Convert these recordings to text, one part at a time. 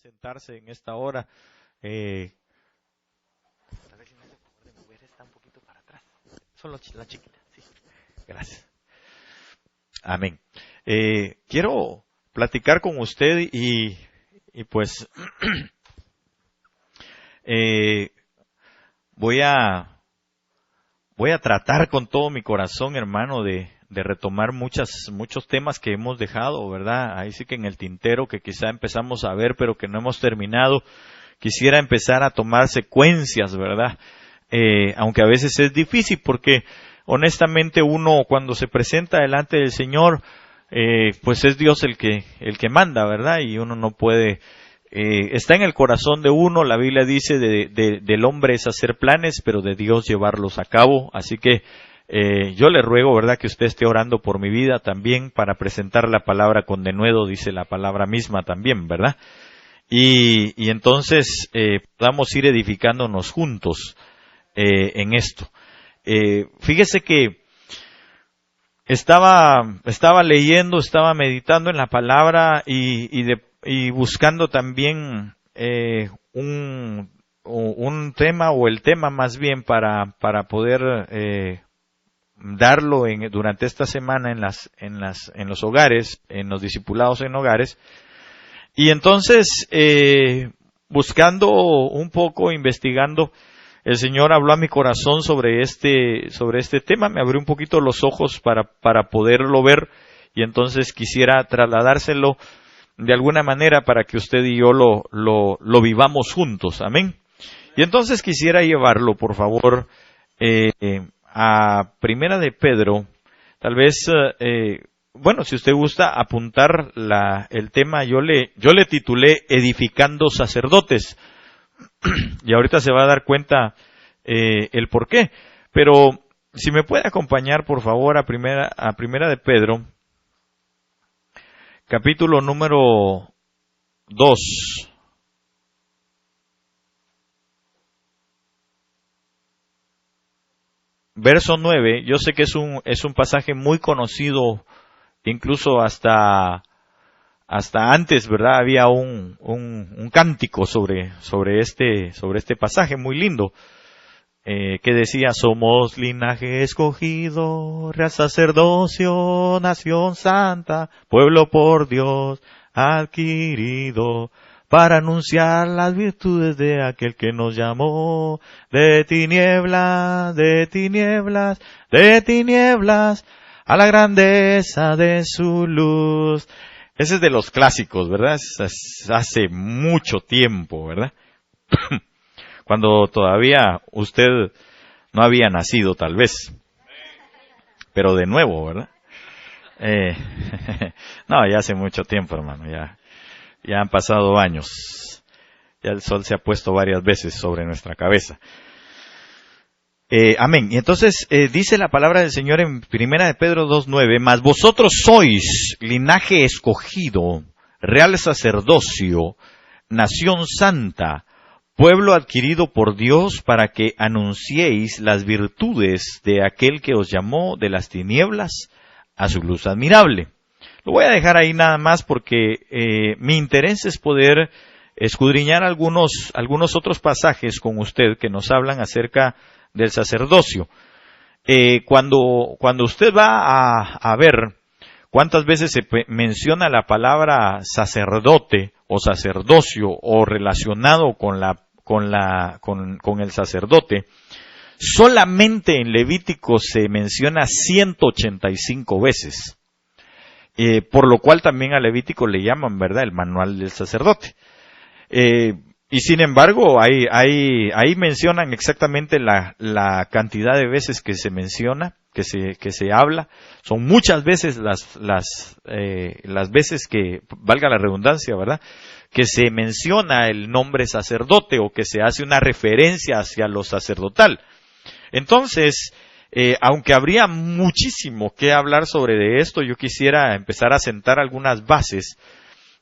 sentarse en esta hora. A ver si me hace el favor de mover esta un poquito para atrás. Solo la chiquita, sí. Gracias. Amén. Quiero platicar con usted y pues voy a tratar con todo mi corazón, hermano, de retomar muchos temas que hemos dejado, ¿verdad? Ahí sí que en el tintero que quizá empezamos a ver, pero que no hemos terminado. Quisiera empezar a tomar secuencias, ¿verdad? Aunque a veces es difícil porque honestamente uno cuando se presenta delante del Señor, pues es Dios el que manda, ¿verdad? Y uno no puede, está en el corazón de uno. La Biblia dice del hombre es hacer planes, pero de Dios llevarlos a cabo. Así que yo le ruego, ¿verdad?, que usted esté orando por mi vida también para presentar la palabra con denuedo, dice la palabra misma también, ¿verdad? Y entonces podamos ir edificándonos juntos en esto. Fíjese que estaba leyendo, estaba meditando en la palabra y buscando también un tema, o el tema más bien, para poder darlo durante esta semana en los hogares, en los discipulados en hogares. Y entonces, buscando un poco, investigando, el Señor habló a mi corazón sobre este tema, me abrió un poquito los ojos para poderlo ver, y entonces quisiera trasladárselo de alguna manera para que usted y yo lo vivamos juntos, amén. Y entonces quisiera llevarlo, por favor, a Primera de Pedro, tal vez, bueno, si usted gusta apuntar el tema, yo le titulé Edificando Sacerdotes, y ahorita se va a dar cuenta el por qué. Pero si me puede acompañar, por favor, a Primera de Pedro, capítulo número 2. Verso 9, yo sé que es un pasaje muy conocido, incluso hasta antes, ¿verdad? Había un cántico sobre este pasaje muy lindo, que decía: somos linaje escogido, real sacerdocio, nación santa, pueblo por Dios adquirido, para anunciar las virtudes de aquel que nos llamó de tinieblas, a la grandeza de su luz. Ese es de los clásicos, ¿verdad? Es hace mucho tiempo, ¿verdad? Cuando todavía usted no había nacido, tal vez. Pero de nuevo, ¿verdad? No, ya hace mucho tiempo, hermano. Ya han pasado años. Ya el sol se ha puesto varias veces sobre nuestra cabeza. Amén. Y entonces dice la palabra del Señor en Primera de Pedro 2:9, mas vosotros sois linaje escogido, real sacerdocio, nación santa, pueblo adquirido por Dios, para que anunciéis las virtudes de aquel que os llamó de las tinieblas a su luz admirable. Lo voy a dejar ahí nada más porque mi interés es poder escudriñar algunos otros pasajes con usted que nos hablan acerca del sacerdocio. Cuando usted va a ver cuántas veces se menciona la palabra sacerdote o sacerdocio o relacionado con el sacerdote, solamente en Levítico se menciona 185 veces. Por lo cual también a Levítico le llaman, ¿verdad?, el manual del sacerdote. Y sin embargo, ahí mencionan exactamente la cantidad de veces que se menciona, que se habla. Son muchas veces las veces que, valga la redundancia, ¿verdad?, que se menciona el nombre sacerdote o que se hace una referencia hacia lo sacerdotal. Entonces, aunque habría muchísimo que hablar sobre esto, yo quisiera empezar a sentar algunas bases,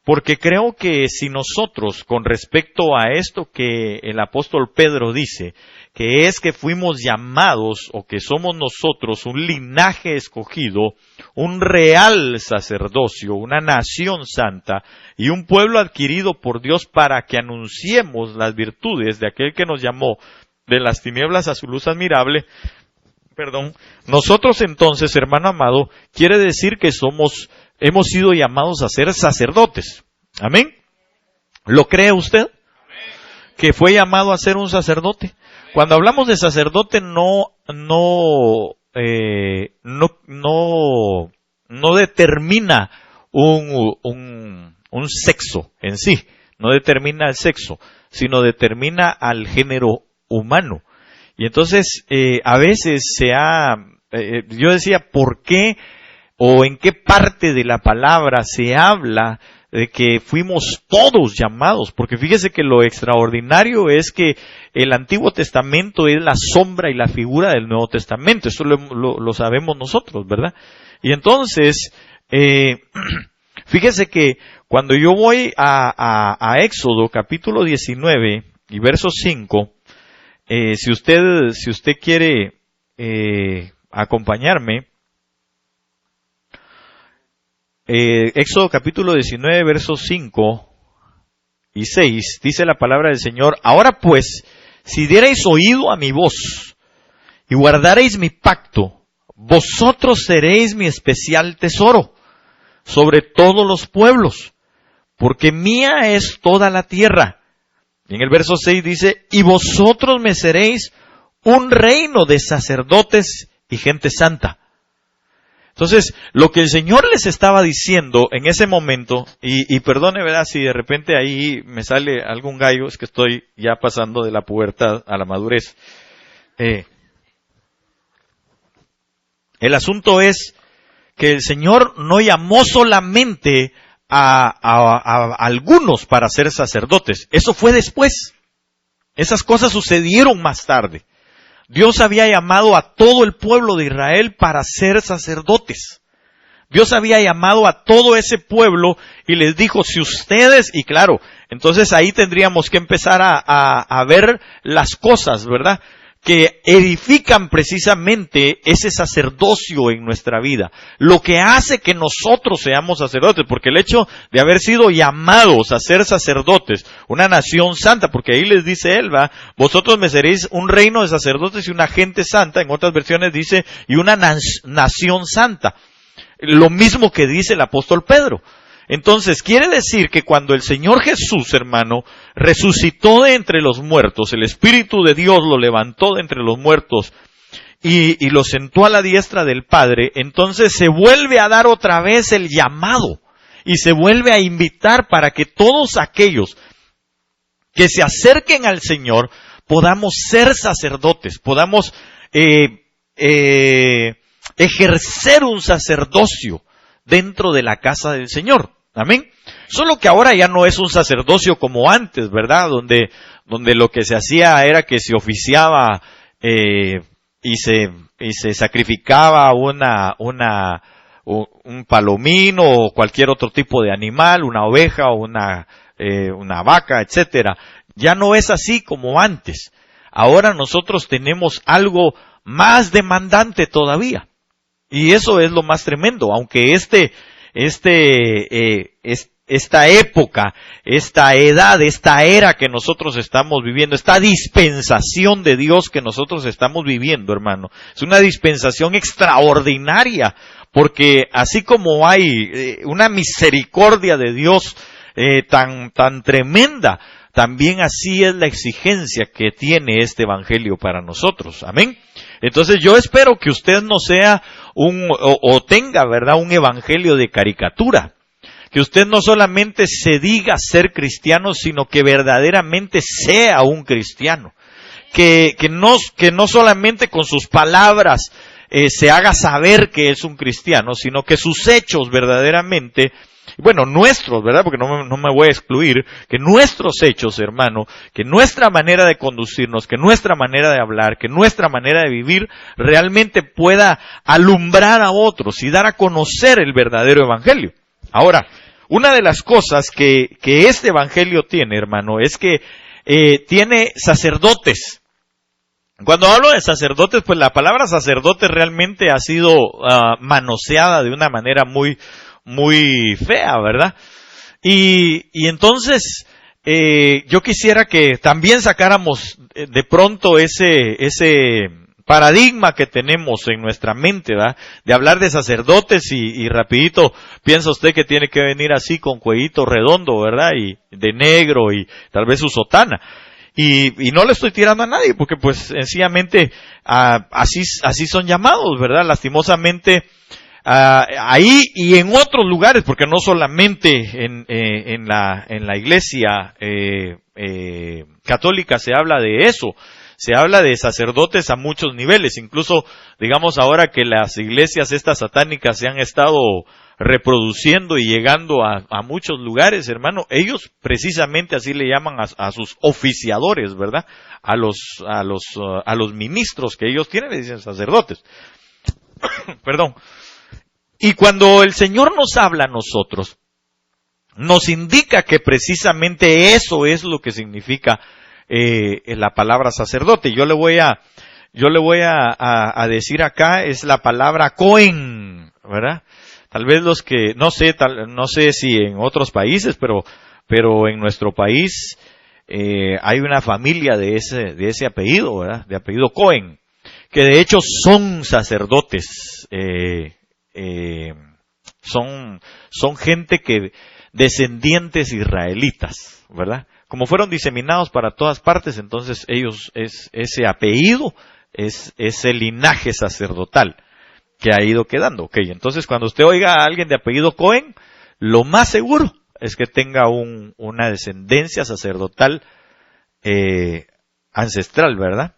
porque creo que si nosotros, con respecto a esto que el apóstol Pedro dice, que es que fuimos llamados, o que somos nosotros un linaje escogido, un real sacerdocio, una nación santa y un pueblo adquirido por Dios para que anunciemos las virtudes de aquel que nos llamó de las tinieblas a su luz admirable. Nosotros entonces, hermano amado, quiere decir que hemos sido llamados a ser sacerdotes. Amén. ¿Lo cree usted? Que fue llamado a ser un sacerdote. Cuando hablamos de sacerdote no determina un sexo en sí, no determina el sexo, sino determina al género humano. Y entonces a veces yo decía, ¿por qué o en qué parte de la palabra se habla de que fuimos todos llamados? Porque fíjese que lo extraordinario es que el Antiguo Testamento es la sombra y la figura del Nuevo Testamento. Eso lo sabemos nosotros, ¿verdad? Y entonces, fíjese que cuando yo voy a Éxodo capítulo 19 y verso 5, si usted quiere acompañarme, Éxodo capítulo 19, versos 5 y 6, dice la palabra del Señor: ahora pues, si dierais oído a mi voz y guardaréis mi pacto, vosotros seréis mi especial tesoro sobre todos los pueblos, porque mía es toda la tierra. Y en el verso 6 dice: y vosotros me seréis un reino de sacerdotes y gente santa. Entonces, lo que el Señor les estaba diciendo en ese momento, y perdone, ¿verdad?, si de repente ahí me sale algún gallo, es que estoy ya pasando de la pubertad a la madurez. El asunto es que el Señor no llamó solamente a algunos para ser sacerdotes. Eso fue después. Esas cosas sucedieron más tarde. Dios había llamado a todo el pueblo de Israel para ser sacerdotes. Dios había llamado a todo ese pueblo y les dijo, si ustedes, y claro, entonces ahí tendríamos que empezar a ver las cosas, ¿verdad?, que edifican precisamente ese sacerdocio en nuestra vida. Lo que hace que nosotros seamos sacerdotes, porque el hecho de haber sido llamados a ser sacerdotes, una nación santa, porque ahí les dice él, ¿va?, vosotros me seréis un reino de sacerdotes y una gente santa. En otras versiones dice, y una nación santa. Lo mismo que dice el apóstol Pedro. Entonces, quiere decir que cuando el Señor Jesús, hermano, resucitó de entre los muertos, el Espíritu de Dios lo levantó de entre los muertos y lo sentó a la diestra del Padre, entonces se vuelve a dar otra vez el llamado y se vuelve a invitar para que todos aquellos que se acerquen al Señor podamos ser sacerdotes, podamos ejercer un sacerdocio dentro de la casa del Señor. Amén. Solo que ahora ya no es un sacerdocio como antes, ¿verdad? Donde lo que se hacía era que se oficiaba y se sacrificaba un palomino o cualquier otro tipo de animal, una oveja o una vaca, etcétera. Ya no es así como antes. Ahora nosotros tenemos algo más demandante todavía. Y eso es lo más tremendo, aunque esta época, esta edad, esta era que nosotros estamos viviendo, esta dispensación de Dios que nosotros estamos viviendo, hermano, es una dispensación extraordinaria, porque así como hay una misericordia de Dios tan tremenda, también así es la exigencia que tiene este evangelio para nosotros. Amén. Entonces yo espero que usted no sea o tenga, ¿verdad?, un evangelio de caricatura. Que usted no solamente se diga ser cristiano, sino que verdaderamente sea un cristiano. Que no solamente con sus palabras se haga saber que es un cristiano, sino que sus hechos verdaderamente, bueno, nuestros, ¿verdad?, porque no me voy a excluir, que nuestros hechos, hermano, que nuestra manera de conducirnos, que nuestra manera de hablar, que nuestra manera de vivir realmente pueda alumbrar a otros y dar a conocer el verdadero evangelio. Ahora, una de las cosas que este evangelio tiene, hermano, es que tiene sacerdotes. Cuando hablo de sacerdotes, pues la palabra sacerdote realmente ha sido manoseada de una manera muy, muy fea, ¿verdad? Y entonces, yo quisiera que también sacáramos de pronto ese paradigma que tenemos en nuestra mente, ¿verdad? De hablar de sacerdotes y rapidito piensa usted que tiene que venir así con cuellito redondo, ¿verdad? Y de negro y tal vez su sotana. Y no le estoy tirando a nadie, porque pues sencillamente así son llamados, ¿verdad? Lastimosamente, ahí y en otros lugares, porque no solamente en la iglesia católica se habla de eso, se habla de sacerdotes a muchos niveles, incluso digamos ahora que las iglesias estas satánicas se han estado reproduciendo y llegando a muchos lugares, hermano, ellos precisamente así le llaman a sus oficiadores, ¿verdad? A los ministros que ellos tienen, le dicen sacerdotes. Perdón. Y cuando el Señor nos habla a nosotros, nos indica que precisamente eso es lo que significa la palabra sacerdote. Yo le voy a decir acá, es la palabra Cohen, ¿verdad? Tal vez los que, no sé si en otros países, pero en nuestro país hay una familia de ese apellido, ¿verdad? De apellido Cohen, que de hecho son sacerdotes, son gente descendientes israelitas, ¿verdad? Como fueron diseminados para todas partes, entonces ellos, ese apellido, es ese linaje sacerdotal que ha ido quedando. Ok, entonces cuando usted oiga a alguien de apellido Cohen, lo más seguro es que tenga una descendencia sacerdotal ancestral, ¿verdad?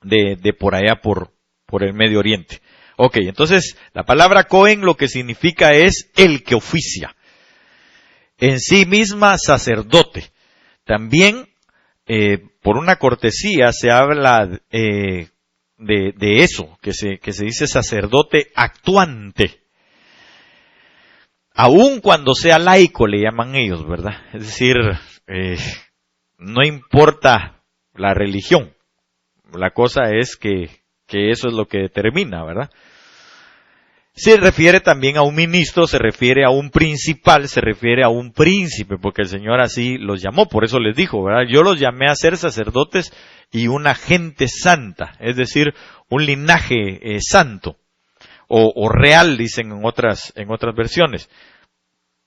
De por allá, por el Medio Oriente. Ok, entonces la palabra Cohen lo que significa es el que oficia. En sí misma sacerdote. También, por una cortesía, se habla de eso, que se dice sacerdote actuante. Aun cuando sea laico, le llaman ellos, ¿verdad? Es decir, no importa la religión. La cosa es que eso es lo que determina, ¿verdad? Se refiere también a un ministro, se refiere a un principal, se refiere a un príncipe, porque el Señor así los llamó, por eso les dijo, ¿verdad? Yo los llamé a ser sacerdotes y una gente santa, es decir, un linaje santo, o real, dicen en otras versiones.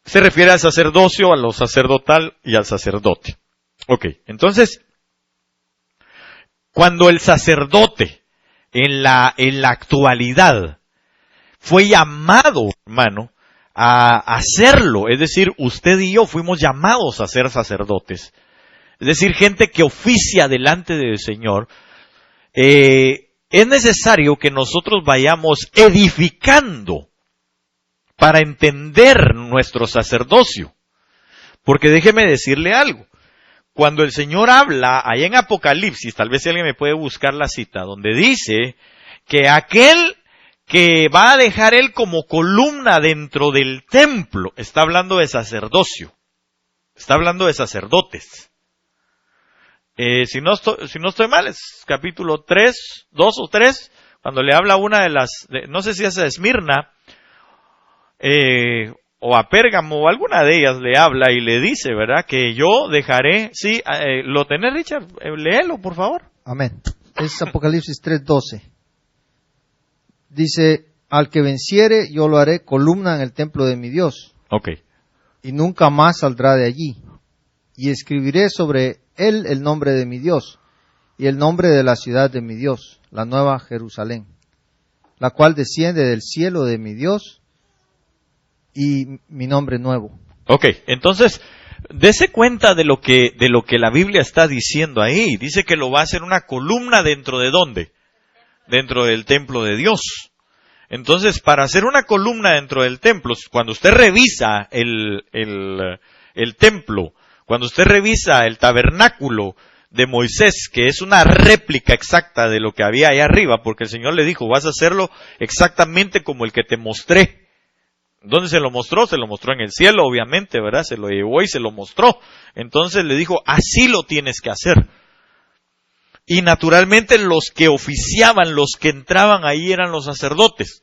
Se refiere al sacerdocio, a lo sacerdotal y al sacerdote. Ok, entonces, cuando el sacerdote en la actualidad fue llamado, hermano, a hacerlo. Es decir, usted y yo fuimos llamados a ser sacerdotes. Es decir, gente que oficia delante del Señor. Es necesario que nosotros vayamos edificando para entender nuestro sacerdocio. Porque déjeme decirle algo. Cuando el Señor habla, allá en Apocalipsis, tal vez si alguien me puede buscar la cita, donde dice que aquel que va a dejar él como columna dentro del templo, está hablando de sacerdocio, está hablando de sacerdotes. Si no estoy mal, es capítulo 3, 2 o 3, cuando le habla a una de no sé si es a Esmirna, o a Pérgamo, o alguna de ellas le habla y le dice, ¿verdad? Que yo dejaré, sí, ¿lo tenés, Richard? Léelo, por favor. Amén. Es Apocalipsis 3:12. Dice, al que venciere, yo lo haré columna en el templo de mi Dios. Ok. Y nunca más saldrá de allí. Y escribiré sobre él el nombre de mi Dios, y el nombre de la ciudad de mi Dios, la nueva Jerusalén, la cual desciende del cielo de mi Dios, y mi nombre nuevo. Ok, entonces, dese cuenta de lo que la Biblia está diciendo ahí. Dice que lo va a hacer una columna dentro de ¿dónde? Dentro del templo de Dios. Entonces, para hacer una columna dentro del templo, cuando usted revisa el templo, cuando usted revisa el tabernáculo de Moisés, que es una réplica exacta de lo que había ahí arriba, porque el Señor le dijo, vas a hacerlo exactamente como el que te mostré. ¿Dónde se lo mostró? Se lo mostró en el cielo, obviamente, ¿verdad? Se lo llevó y se lo mostró. Entonces le dijo, así lo tienes que hacer. Y naturalmente los que oficiaban, los que entraban ahí eran los sacerdotes.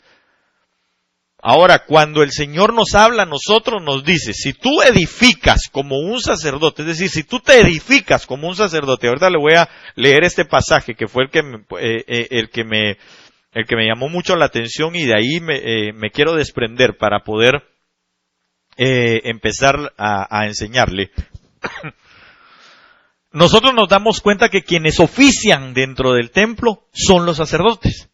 Ahora, cuando el Señor nos habla a nosotros, nos dice, si tú edificas como un sacerdote, es decir, si tú te edificas como un sacerdote, ahorita le voy a leer este pasaje que fue el que me llamó mucho la atención, y de ahí me quiero desprender para poder empezar a enseñarle. Nosotros nos damos cuenta que quienes ofician dentro del templo son los sacerdotes.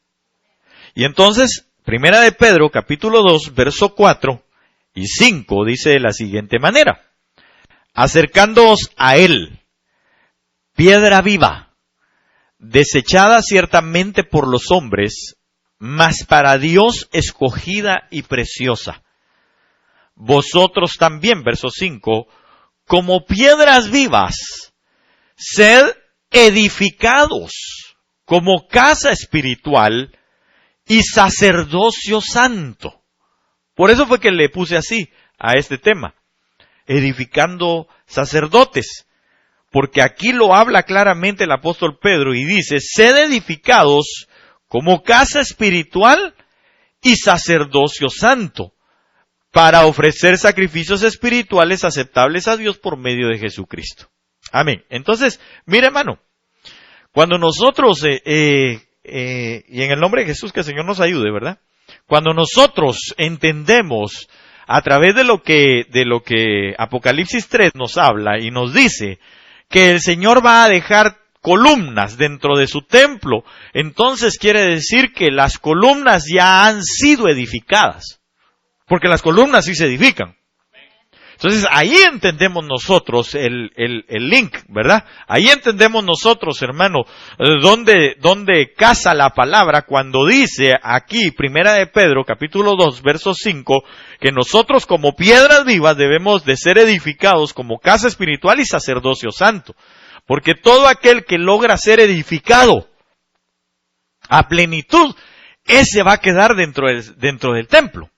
Y entonces, Primera de Pedro, capítulo 2, verso 4 y 5, dice de la siguiente manera: acercándoos a él, piedra viva, desechada ciertamente por los hombres, mas para Dios escogida y preciosa. Vosotros también, verso 5, como piedras vivas, sed edificados como casa espiritual y sacerdocio santo. Por eso fue que le puse así a este tema, edificando sacerdotes, porque aquí lo habla claramente el apóstol Pedro y dice, sed edificados como casa espiritual y sacerdocio santo, para ofrecer sacrificios espirituales aceptables a Dios por medio de Jesucristo. Amén. Entonces, mire, hermano, cuando nosotros, y en el nombre de Jesús, que el Señor nos ayude, ¿verdad? Cuando nosotros entendemos a través de lo que Apocalipsis 3 nos habla y nos dice que el Señor va a dejar columnas dentro de su templo, entonces quiere decir que las columnas ya han sido edificadas, porque las columnas sí se edifican. Entonces, ahí entendemos nosotros el link, ¿verdad? Ahí entendemos nosotros, hermano, dónde casa la palabra cuando dice aquí, Primera de Pedro, capítulo 2, verso 5, que nosotros como piedras vivas debemos de ser edificados como casa espiritual y sacerdocio santo. Porque todo aquel que logra ser edificado a plenitud, ese va a quedar dentro del templo.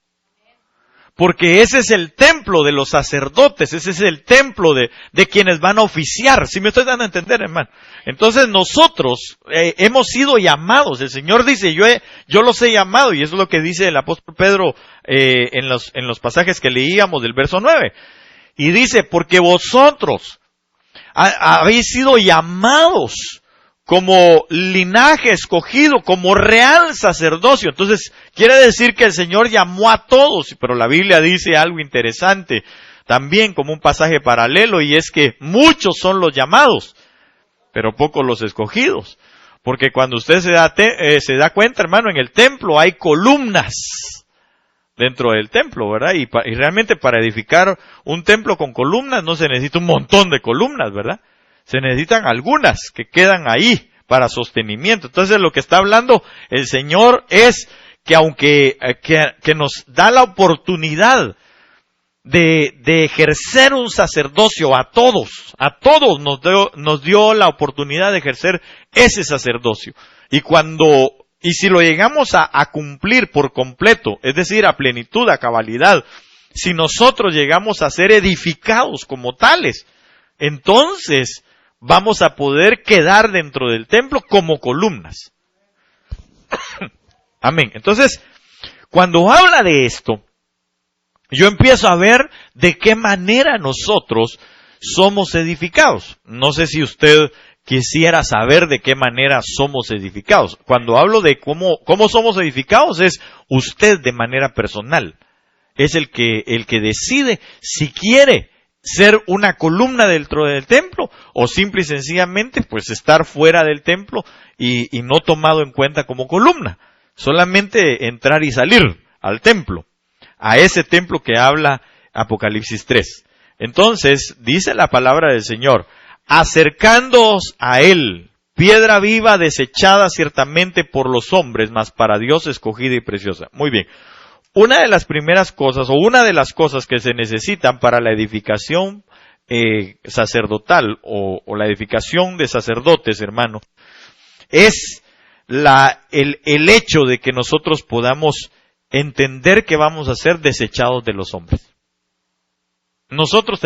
Porque ese es el templo de los sacerdotes, ese es el templo de quienes van a oficiar. ¿Sí me estoy dando a entender, hermano? Entonces nosotros hemos sido llamados. El Señor dice, yo los he llamado, y eso es lo que dice el apóstol Pedro en los pasajes que leíamos del verso 9. Y dice, porque vosotros habéis sido llamados como linaje escogido, como real sacerdocio. Entonces, quiere decir que el Señor llamó a todos, pero la Biblia dice algo interesante, también como un pasaje paralelo, y es que muchos son los llamados, pero pocos los escogidos. Porque cuando usted se da cuenta, hermano, en el templo hay columnas dentro del templo, ¿verdad? Y realmente para edificar un templo con columnas no se necesita un montón de columnas, ¿verdad? Se necesitan algunas que quedan ahí para sostenimiento. Entonces lo que está hablando el Señor es que aunque que nos da la oportunidad de ejercer un sacerdocio a todos nos dio la oportunidad de ejercer ese sacerdocio. Y si lo llegamos a cumplir por completo, es decir, a plenitud, a cabalidad, si nosotros llegamos a ser edificados como tales, entonces vamos a poder quedar dentro del templo como columnas. Amén. Entonces, cuando habla de esto, yo empiezo a ver de qué manera nosotros somos edificados. No sé si usted quisiera saber de qué manera somos edificados. Cuando hablo de cómo somos edificados, es usted de manera personal. Es el que decide si quiere ser una columna dentro del templo o simple y sencillamente pues estar fuera del templo y no tomado en cuenta como columna. Solamente entrar y salir al templo, a ese templo que habla Apocalipsis 3. Entonces, dice la palabra del Señor, acercándoos a él, piedra viva desechada ciertamente por los hombres, mas para Dios escogida y preciosa. Muy bien. Una de las primeras cosas, o una de las cosas que se necesitan para la edificación sacerdotal, o la edificación de sacerdotes, hermano, es el hecho de que nosotros podamos entender que vamos a ser desechados de los hombres. Nosotros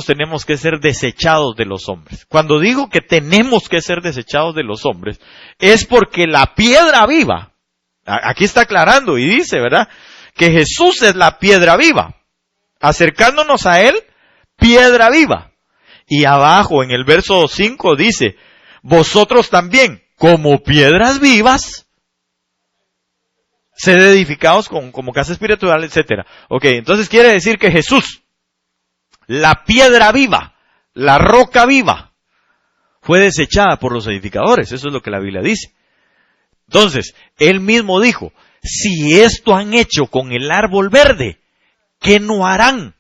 tenemos que ser desechados de los hombres. Cuando digo que tenemos que ser desechados de los hombres, es porque la piedra viva, aquí está aclarando y dice, ¿verdad?, que Jesús es la piedra viva. Acercándonos a Él, piedra viva. Y abajo en el verso 5 dice, vosotros también, como piedras vivas, sed edificados como casa espiritual, etcétera. Ok, entonces quiere decir que Jesús, la piedra viva, la roca viva, fue desechada por los edificadores. Eso es lo que la Biblia dice. Entonces, Él mismo dijo, si esto han hecho con el árbol verde, ¿qué no harán?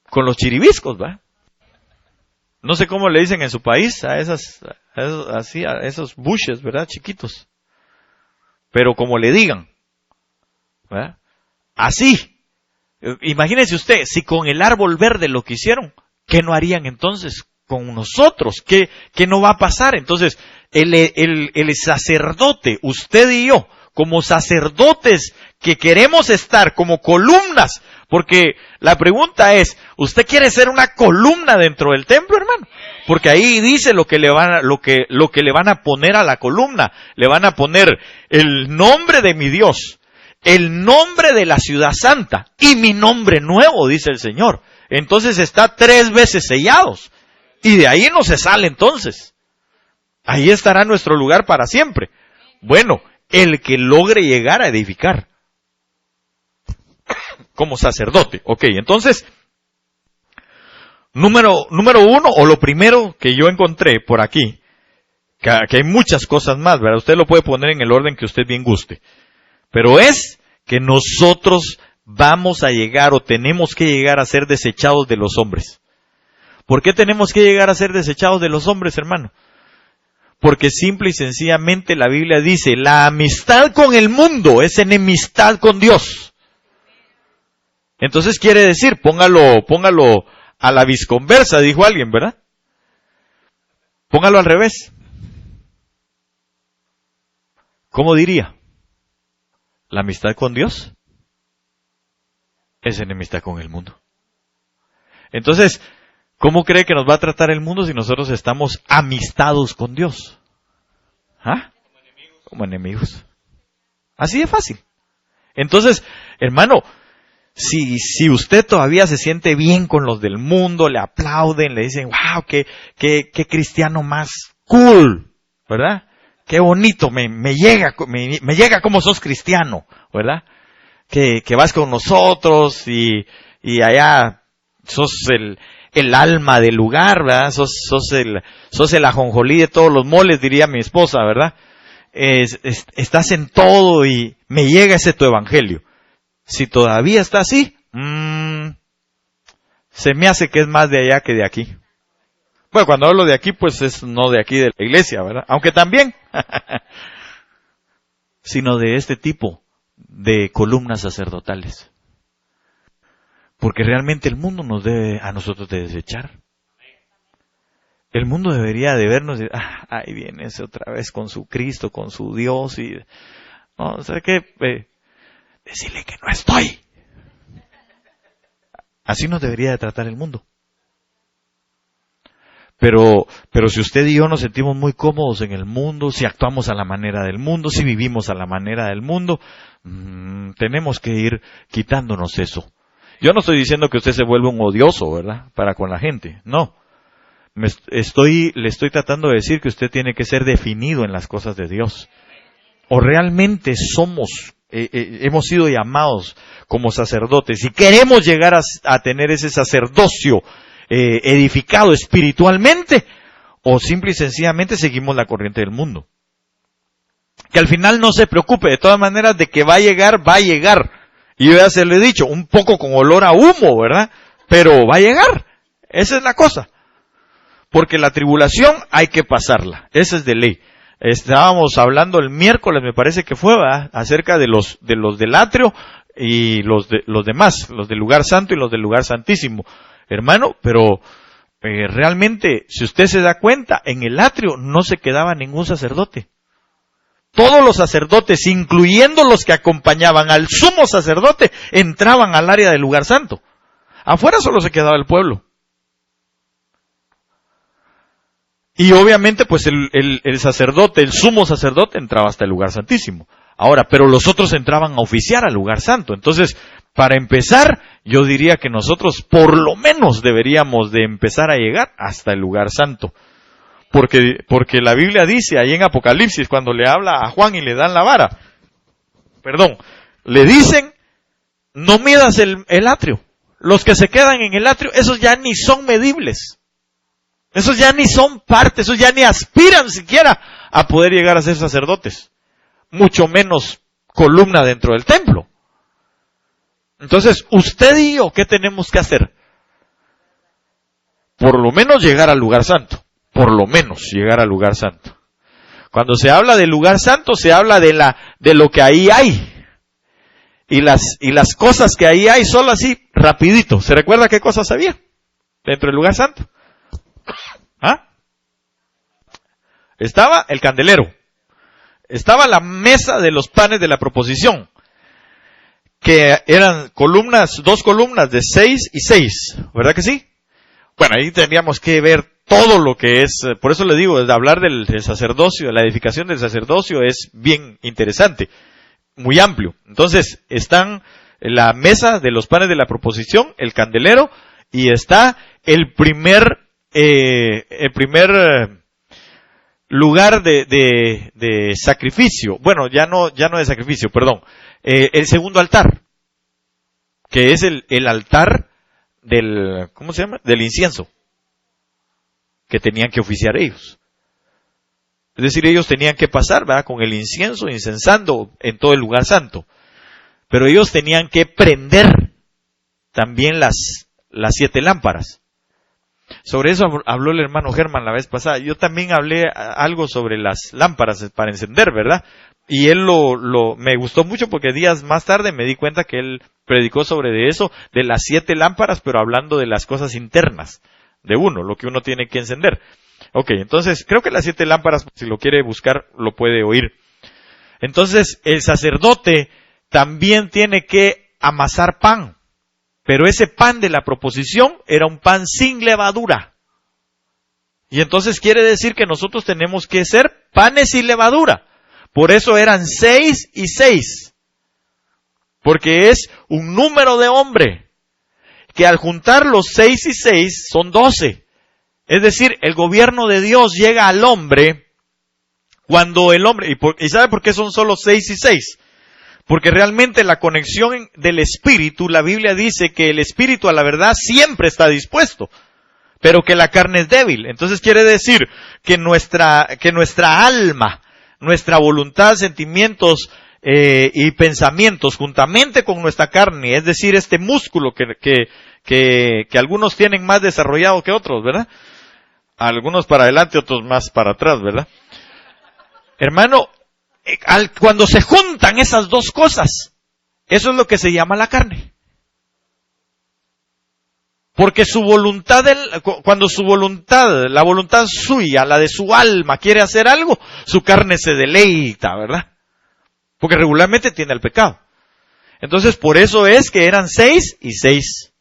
Con los chiribiscos, ¿va? No sé cómo le dicen en su país a esos bushes, ¿verdad? Chiquitos. Pero como le digan, ¿verdad? Así. Imagínese usted, si con el árbol verde lo que hicieron, ¿qué no harían entonces con nosotros? ¿Qué no va a pasar? Entonces, el sacerdote, usted y yo, como sacerdotes que queremos estar como columnas, porque la pregunta es, ¿usted quiere ser una columna dentro del templo, hermano? Porque ahí dice lo que le van a poner a la columna. Le van a poner el nombre de mi Dios, el nombre de la ciudad santa y mi nombre nuevo, dice el Señor. Entonces está 3 veces sellados. Y de ahí no se sale entonces. Ahí estará nuestro lugar para siempre. Bueno, el que logre llegar a edificar como sacerdote. Ok, entonces, número 1, o lo primero que yo encontré por aquí, que hay muchas cosas más, ¿verdad? Usted lo puede poner en el orden que usted bien guste. Pero es que nosotros vamos a llegar o tenemos que llegar a ser desechados de los hombres. ¿Por qué tenemos que llegar a ser desechados de los hombres, hermano? Porque simple y sencillamente la Biblia dice, la amistad con el mundo es enemistad con Dios. Entonces quiere decir, póngalo a la visconversa, dijo alguien, ¿verdad? Póngalo al revés. ¿Cómo diría? La amistad con Dios es enemistad con el mundo. Entonces, ¿cómo cree que nos va a tratar el mundo si nosotros estamos amistados con Dios? ¿Ah? Como enemigos. Así de fácil. Entonces, hermano, si usted todavía se siente bien con los del mundo, le aplauden, le dicen, wow, qué cristiano más cool, ¿verdad? Qué bonito, me llega como sos cristiano, ¿verdad? Que vas con nosotros y allá sos el alma del lugar, ¿verdad? Sos el ajonjolí de todos los moles, diría mi esposa, ¿verdad? Estás en todo y me llega ese tu evangelio. Si todavía está así, se me hace que es más de allá que de aquí. Bueno, cuando hablo de aquí, pues es no de aquí de la iglesia, ¿verdad? Aunque también, sino de este tipo de columnas sacerdotales. Porque realmente el mundo nos debe a nosotros de desechar. El mundo debería de vernos y ahí viene ese otra vez con su Cristo, con su Dios y no, ¿sabe qué? Decirle que no estoy. Así nos debería de tratar el mundo. Pero si usted y yo nos sentimos muy cómodos en el mundo, si actuamos a la manera del mundo, si vivimos a la manera del mundo, tenemos que ir quitándonos eso. Yo no estoy diciendo que usted se vuelva un odioso, ¿verdad? Para con la gente. No. Le estoy tratando de decir que usted tiene que ser definido en las cosas de Dios. O realmente hemos sido llamados como sacerdotes y queremos llegar a tener ese sacerdocio edificado espiritualmente, o simple y sencillamente seguimos la corriente del mundo. Que al final no se preocupe, de todas maneras, de que va a llegar. Y yo ya se lo he dicho, un poco con olor a humo, ¿verdad? Pero va a llegar. Esa es la cosa. Porque la tribulación hay que pasarla. Esa es de ley. Estábamos hablando el miércoles, me parece que fue, ¿verdad? Acerca de los del atrio y los demás, los del lugar santo y los del lugar santísimo. Hermano, pero realmente, si usted se da cuenta, en el atrio no se quedaba ningún sacerdote. todos los sacerdotes, incluyendo los que acompañaban al sumo sacerdote, entraban al área del lugar santo. Afuera solo se quedaba el pueblo. Y obviamente pues el sacerdote, el sumo sacerdote entraba hasta el lugar santísimo. Ahora, pero los otros entraban a oficiar al lugar santo. Entonces, para empezar, yo diría que nosotros por lo menos deberíamos de empezar a llegar hasta el lugar santo. Porque la Biblia dice ahí en Apocalipsis, cuando le habla a Juan y le dan la vara, le dicen, no midas el atrio. Los que se quedan en el atrio, esos ya ni son medibles. Esos ya ni son parte, esos ya ni aspiran siquiera a poder llegar a ser sacerdotes. Mucho menos columna dentro del templo. Entonces, usted y yo, ¿qué tenemos que hacer? Por lo menos llegar al lugar santo. Por lo menos llegar al lugar santo. Cuando se habla del lugar santo, se habla de lo que ahí hay. Y las cosas que ahí hay, solo así, rapidito. ¿Se recuerda qué cosas había dentro del lugar santo? ¿Ah? Estaba el candelero. Estaba la mesa de los panes de la proposición, que eran dos columnas de 6 y 6, ¿verdad que sí? Bueno, ahí teníamos que ver todo lo que es, por eso le digo, hablar del sacerdocio, de la edificación del sacerdocio es bien interesante, muy amplio. Entonces, están la mesa de los panes de la proposición, el candelero, y está el primer lugar de sacrificio. Bueno, ya no de sacrificio, perdón. El segundo altar, que es el altar del, ¿cómo se llama? Del incienso, que tenían que oficiar ellos. Es decir, ellos tenían que pasar, ¿verdad?, con el incienso, incensando en todo el lugar santo. Pero ellos tenían que prender también las 7 lámparas. Sobre eso habló el hermano Germán la vez pasada. Yo también hablé algo sobre las lámparas para encender, ¿verdad? Y él me gustó mucho porque días más tarde me di cuenta que él predicó sobre eso, de las 7 lámparas, pero hablando de las cosas internas de uno, lo que uno tiene que encender. Ok, entonces creo que las 7 lámparas, si lo quiere buscar, lo puede oír. Entonces el sacerdote también tiene que amasar pan. Pero ese pan de la proposición era un pan sin levadura. Y entonces quiere decir que nosotros tenemos que ser panes sin levadura. Por eso eran 6 y 6. Porque es un número de hombre. Que al juntar los 6 y 6 son 12. Es decir, el gobierno de Dios llega al hombre cuando el hombre... ¿Y sabe por qué son solo 6 y 6? Porque realmente la conexión del espíritu, la Biblia dice que el espíritu a la verdad siempre está dispuesto, pero que la carne es débil. Entonces quiere decir que nuestra alma, nuestra voluntad, sentimientos y pensamientos, juntamente con nuestra carne, es decir, este músculo que algunos tienen más desarrollado que otros, ¿verdad? Algunos para adelante, otros más para atrás, ¿verdad? Hermano, cuando se juntan esas dos cosas, eso es lo que se llama la carne. Porque su voluntad, cuando su voluntad, la voluntad suya, la de su alma, quiere hacer algo, su carne se deleita, ¿verdad? Porque regularmente tiene el pecado. Entonces, por eso es que eran 6 y 6.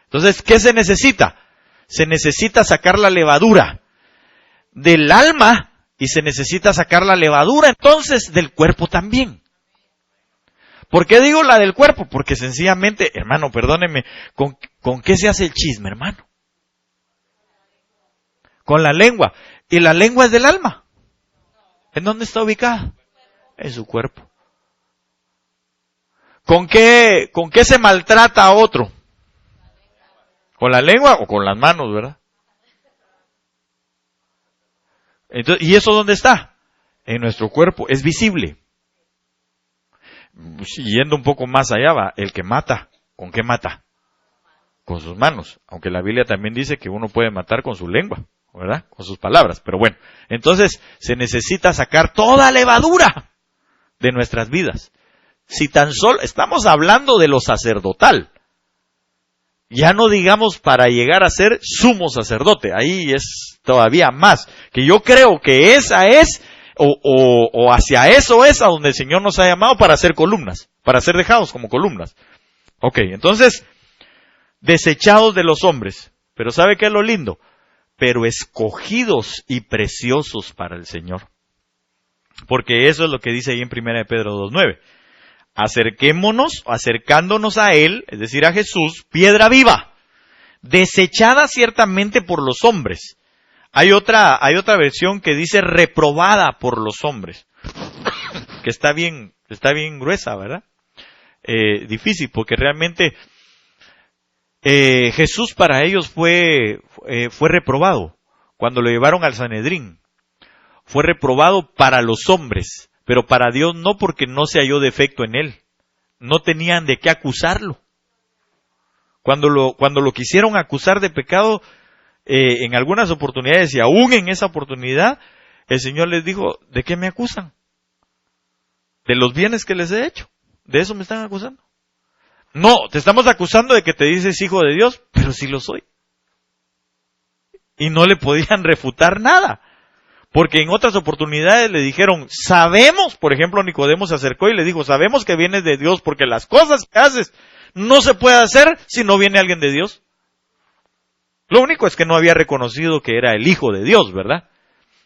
Entonces, ¿qué se necesita? Se necesita sacar la levadura del alma. Y se necesita sacar la levadura, entonces, del cuerpo también. ¿Por qué digo la del cuerpo? Porque sencillamente, hermano, perdóneme, ¿con qué se hace el chisme, hermano? Con la lengua. ¿Y la lengua es del alma? ¿En dónde está ubicada? En su cuerpo. ¿Con qué se maltrata a otro? ¿Con la lengua o con las manos, verdad? Entonces, ¿y eso dónde está? En nuestro cuerpo, es visible. Yendo un poco más allá va, el que mata, ¿con qué mata? Con sus manos, aunque la Biblia también dice que uno puede matar con su lengua, ¿verdad? Con sus palabras, pero bueno, entonces se necesita sacar toda levadura de nuestras vidas. Si tan solo, estamos hablando de lo sacerdotal, ya no digamos para llegar a ser sumo sacerdote, ahí es todavía más, que yo creo que esa es o hacia eso es a donde el Señor nos ha llamado para hacer columnas, para ser dejados como columnas. Ok, entonces, desechados de los hombres, pero ¿sabe qué es lo lindo? Pero escogidos y preciosos para el Señor. Porque eso es lo que dice ahí en 1 de Pedro 2:9. Acercándonos a Él, es decir, a Jesús, piedra viva, desechada ciertamente por los hombres. Hay otra versión que dice reprobada por los hombres, que está bien gruesa, ¿verdad? Difícil, porque realmente Jesús para ellos fue reprobado cuando lo llevaron al Sanedrín. Fue reprobado para los hombres, pero para Dios no, porque no se halló defecto en él. No tenían de qué acusarlo. Cuando lo quisieron acusar de pecado, en algunas oportunidades, y aún en esa oportunidad, el Señor les dijo, ¿de qué me acusan? ¿De los bienes que les he hecho? ¿De eso me están acusando? No, te estamos acusando de que te dices hijo de Dios, pero sí lo soy. Y no le podían refutar nada. Porque en otras oportunidades le dijeron, sabemos, por ejemplo, Nicodemo se acercó y le dijo, sabemos que vienes de Dios porque las cosas que haces no se puede hacer si no viene alguien de Dios. Lo único es que no había reconocido que era el Hijo de Dios, ¿verdad?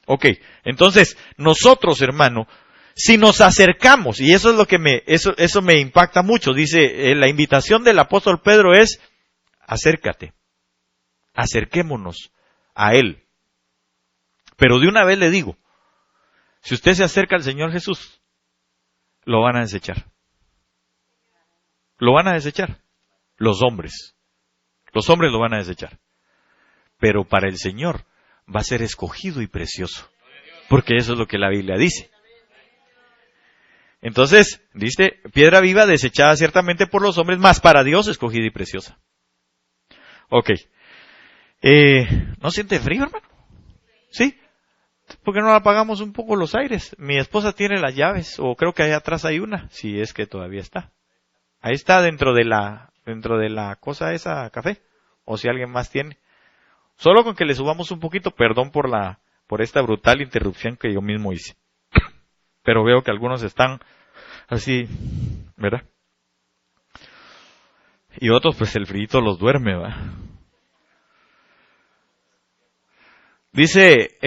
Ok, entonces nosotros, hermano, si nos acercamos, y eso es lo que eso me impacta mucho, dice, la invitación del apóstol Pedro es, acércate, acerquémonos a Él. Pero de una vez le digo, si usted se acerca al Señor Jesús, lo van a desechar. Lo van a desechar. Los hombres. Los hombres lo van a desechar. Pero para el Señor va a ser escogido y precioso. Porque eso es lo que la Biblia dice. Entonces, dice, piedra viva desechada ciertamente por los hombres, mas para Dios escogida y preciosa. Ok. ¿No siente frío, hermano? ¿Sí? ¿Por qué no apagamos un poco los aires? Mi esposa tiene las llaves, o creo que allá atrás hay una, si es que todavía está. Ahí está dentro de la cosa esa, café, o si alguien más tiene. Solo con que le subamos un poquito, perdón por esta brutal interrupción que yo mismo hice. Pero veo que algunos están así, ¿verdad? Y otros, pues el frío los duerme, ¿verdad? Dice,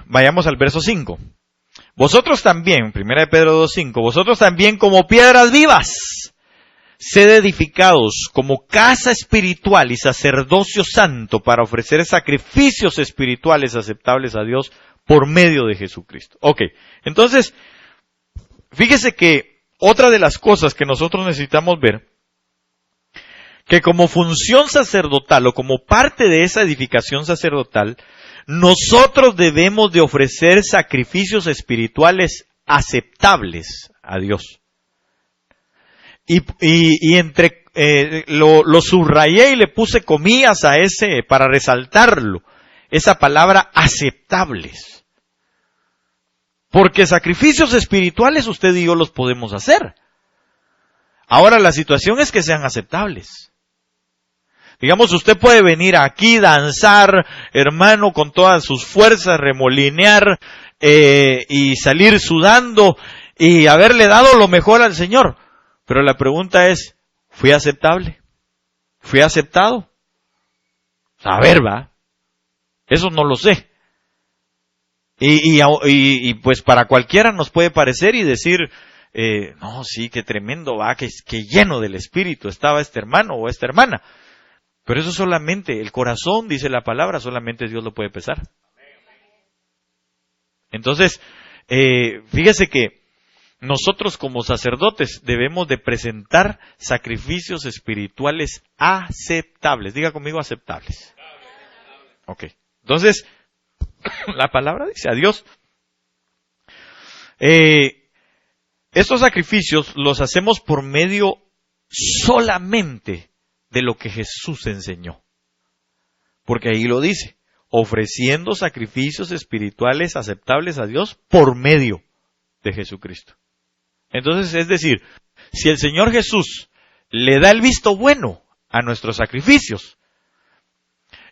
vayamos al verso 5. Vosotros también, 1 de Pedro 2:5, vosotros también como piedras vivas, sed edificados como casa espiritual y sacerdocio santo para ofrecer sacrificios espirituales aceptables a Dios por medio de Jesucristo. Ok, entonces, fíjese que otra de las cosas que nosotros necesitamos ver, que como función sacerdotal o como parte de esa edificación sacerdotal, nosotros debemos de ofrecer sacrificios espirituales aceptables a Dios. Y entre lo subrayé y le puse comillas a ese para resaltarlo, esa palabra aceptables. Porque sacrificios espirituales usted y yo los podemos hacer. Ahora la situación es que sean aceptables. Digamos, usted puede venir aquí, danzar, hermano, con todas sus fuerzas, remolinear y salir sudando y haberle dado lo mejor al Señor. Pero la pregunta es, ¿fui aceptable? ¿Fui aceptado? A ver, va. Eso no lo sé. Y pues para cualquiera nos puede parecer y decir, no, sí, qué tremendo, va, que lleno del Espíritu estaba este hermano o esta hermana. Pero eso solamente, el corazón, dice la palabra, solamente Dios lo puede pesar. Entonces, fíjese que nosotros como sacerdotes debemos de presentar sacrificios espirituales aceptables. Diga conmigo aceptables. Ok. Entonces, la palabra dice a Dios. Estos sacrificios los hacemos por medio solamente de lo que Jesús enseñó. Porque ahí lo dice, ofreciendo sacrificios espirituales aceptables a Dios por medio de Jesucristo. Entonces, es decir, si el Señor Jesús le da el visto bueno a nuestros sacrificios,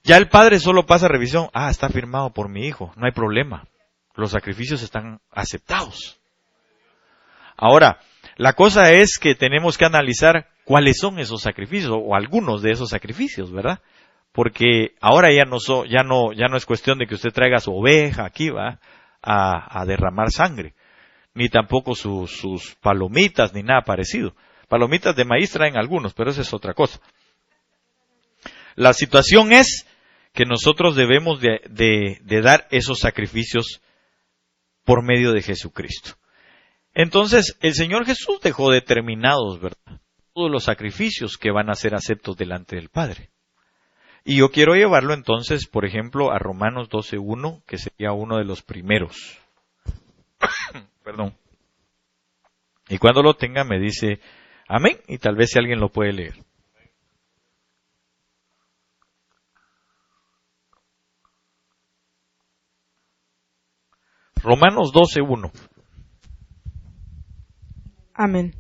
ya el Padre solo pasa revisión, está firmado por mi Hijo, no hay problema. los sacrificios están aceptados. Ahora, la cosa es que tenemos que analizar cuáles son esos sacrificios, o algunos de esos sacrificios, ¿verdad? Porque ahora ya no es cuestión de que usted traiga su oveja aquí, ¿va? A derramar sangre, ni tampoco sus palomitas, ni nada parecido. Palomitas de maíz traen algunos, pero esa es otra cosa. La situación es que nosotros debemos de dar esos sacrificios por medio de Jesucristo. Entonces, el Señor Jesús dejó determinados, ¿verdad?, todos los sacrificios que van a ser aceptos delante del Padre. Y yo quiero llevarlo entonces, por ejemplo, a Romanos 12:1, que sería uno de los primeros. Perdón. Y cuando lo tenga me dice amén, y tal vez si alguien lo puede leer. Romanos 12:1. Amén.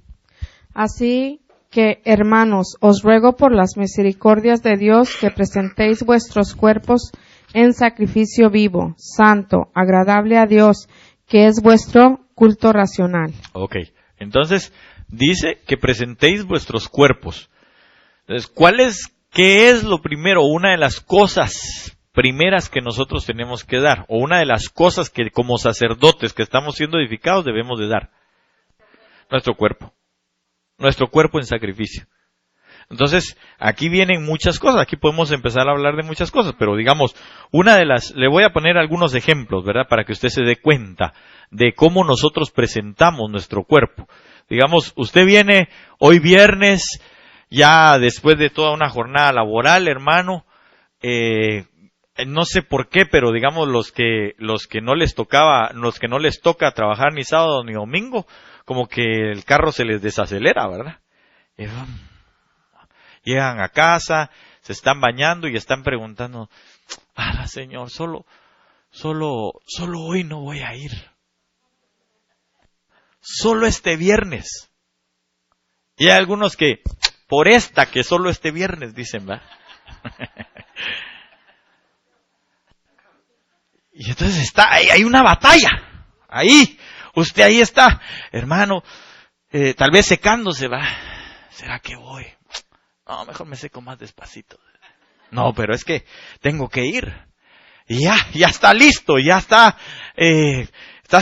Así que, hermanos, os ruego por las misericordias de Dios que presentéis vuestros cuerpos en sacrificio vivo, santo, agradable a Dios, que es vuestro culto racional. Ok, entonces dice que presentéis vuestros cuerpos. Entonces, ¿qué es lo primero? Una de las cosas primeras que nosotros tenemos que dar, o una de las cosas que como sacerdotes que estamos siendo edificados debemos de dar. Nuestro cuerpo en sacrificio. Entonces, aquí vienen muchas cosas, aquí podemos empezar a hablar de muchas cosas, pero digamos, le voy a poner algunos ejemplos, ¿verdad?, para que usted se dé cuenta de cómo nosotros presentamos nuestro cuerpo. Digamos, usted viene hoy viernes, ya después de toda una jornada laboral, hermano, no sé por qué, pero digamos los que no les toca trabajar ni sábado ni domingo, como que el carro se les desacelera, ¿verdad? Llegan a casa, se están bañando y están preguntando, Señor, solo hoy no voy a ir. Solo este viernes. Y hay algunos que, que solo este viernes, dicen, ¿verdad? Y entonces hay una batalla. Usted ahí está, hermano, tal vez secándose, ¿va? ¿Será que voy? No, mejor me seco más despacito. No, pero es que tengo que ir. Y ya está listo, ya está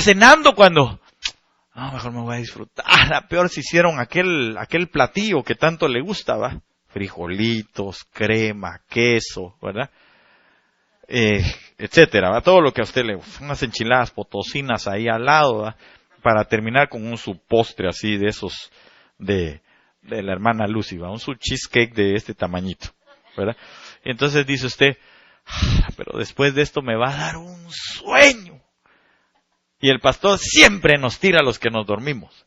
cenando cuando... No, mejor me voy a disfrutar. A peor si hicieron aquel platillo que tanto le gusta, ¿va? Frijolitos, crema, queso, ¿verdad? Etcétera, ¿va? Todo lo que a usted le gusta, unas enchiladas potosinas ahí al lado, ¿va? Para terminar con un su postre así de esos de la hermana Lucy, ¿va? Un su cheesecake de este tamañito, ¿verdad? Y entonces dice usted, pero después de esto me va a dar un sueño. Y el pastor siempre nos tira a los que nos dormimos.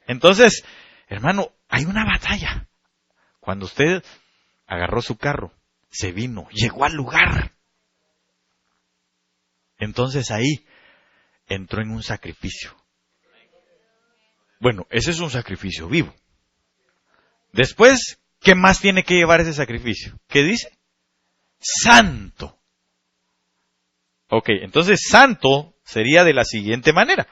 Entonces, hermano, hay una batalla. Cuando usted agarró su carro, se vino, llegó al lugar. Entonces ahí entró en un sacrificio. Bueno, ese es un sacrificio vivo. Después, ¿qué más tiene que llevar ese sacrificio? ¿Qué dice? Santo. Ok, entonces santo sería de la siguiente manera.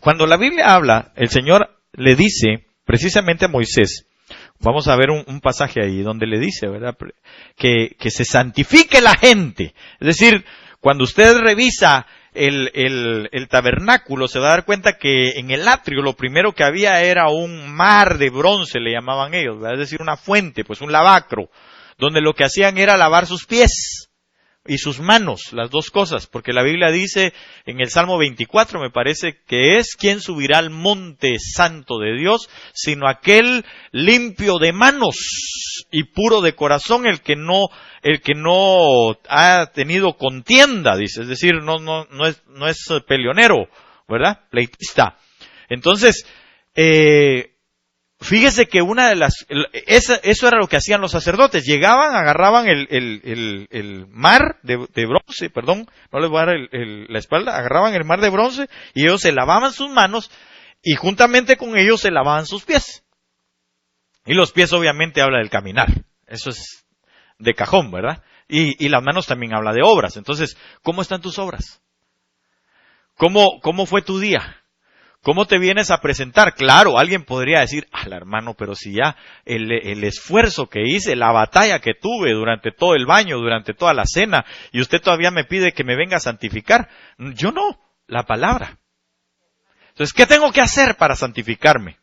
Cuando la Biblia habla, el Señor le dice precisamente a Moisés, vamos a ver un pasaje ahí donde le dice, ¿verdad?, que se santifique la gente. Es decir, cuando usted revisa el tabernáculo, se va a dar cuenta que en el atrio lo primero que había era un mar de bronce, le llamaban ellos, ¿verdad? Es decir, una fuente, pues un lavacro, donde lo que hacían era lavar sus pies y sus manos, las dos cosas, porque la Biblia dice en el Salmo 24, me parece que es, ¿quién subirá al monte santo de Dios? Sino aquel limpio de manos y puro de corazón, el que no ha tenido contienda, dice, es decir, no es peleonero, ¿verdad? Pleitista. Entonces, fíjese que eso era lo que hacían los sacerdotes. Llegaban, agarraban el mar de bronce, perdón, no les voy a dar la espalda, agarraban el mar de bronce y ellos se lavaban sus manos y juntamente con ellos se lavaban sus pies. Y los pies obviamente habla del caminar. Eso es de cajón, ¿verdad? Y las manos también habla de obras. Entonces, ¿cómo están tus obras? ¿Cómo fue tu día? ¿Cómo te vienes a presentar? Claro, alguien podría decir, hermano, pero si ya el esfuerzo que hice, la batalla que tuve durante todo el baño, durante toda la cena, y usted todavía me pide que me venga a santificar. Yo no, la palabra. Entonces, ¿qué tengo que hacer para santificarme?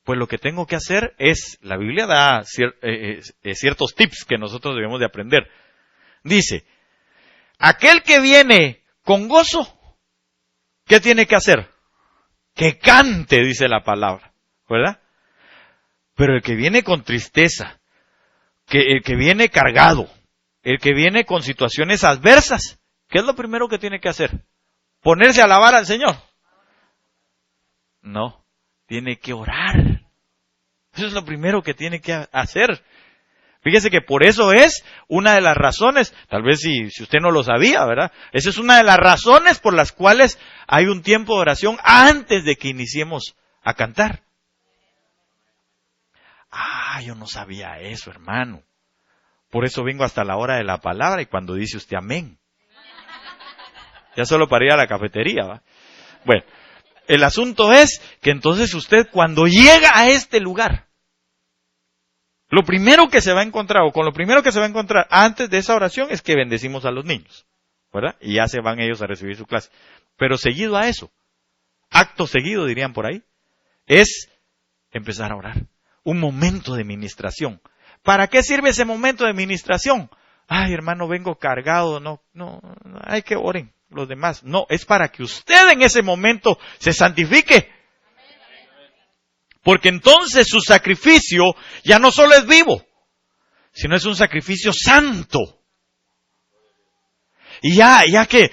Pues lo que tengo que hacer es, la Biblia da ciertos tips que nosotros debemos de aprender. Dice, aquel que viene con gozo, ¿qué tiene que hacer? Que cante, dice la palabra, ¿verdad? Pero el que viene con tristeza, el que viene cargado, el que viene con situaciones adversas, ¿qué es lo primero que tiene que hacer? ¿Ponerse a alabar al Señor? No, tiene que orar. Eso es lo primero que tiene que hacer. Fíjese que por eso es una de las razones, tal vez si usted no lo sabía, ¿verdad? Esa es una de las razones por las cuales hay un tiempo de oración antes de que iniciemos a cantar. Yo no sabía eso, hermano. Por eso vengo hasta la hora de la palabra y cuando dice usted amén. Ya solo para ir a la cafetería, ¿va? Bueno, el asunto es que entonces usted cuando llega a este lugar, lo primero que se va a encontrar, o con lo primero que se va a encontrar antes de esa oración es que bendecimos a los niños, ¿verdad? Y ya se van ellos a recibir su clase. Pero seguido a eso, acto seguido dirían por ahí, es empezar a orar. Un momento de ministración. ¿Para qué sirve ese momento de ministración? Hermano, vengo cargado, no, hay que oren los demás. No, es para que usted en ese momento se santifique. Porque entonces su sacrificio ya no solo es vivo, sino es un sacrificio santo. Y ya que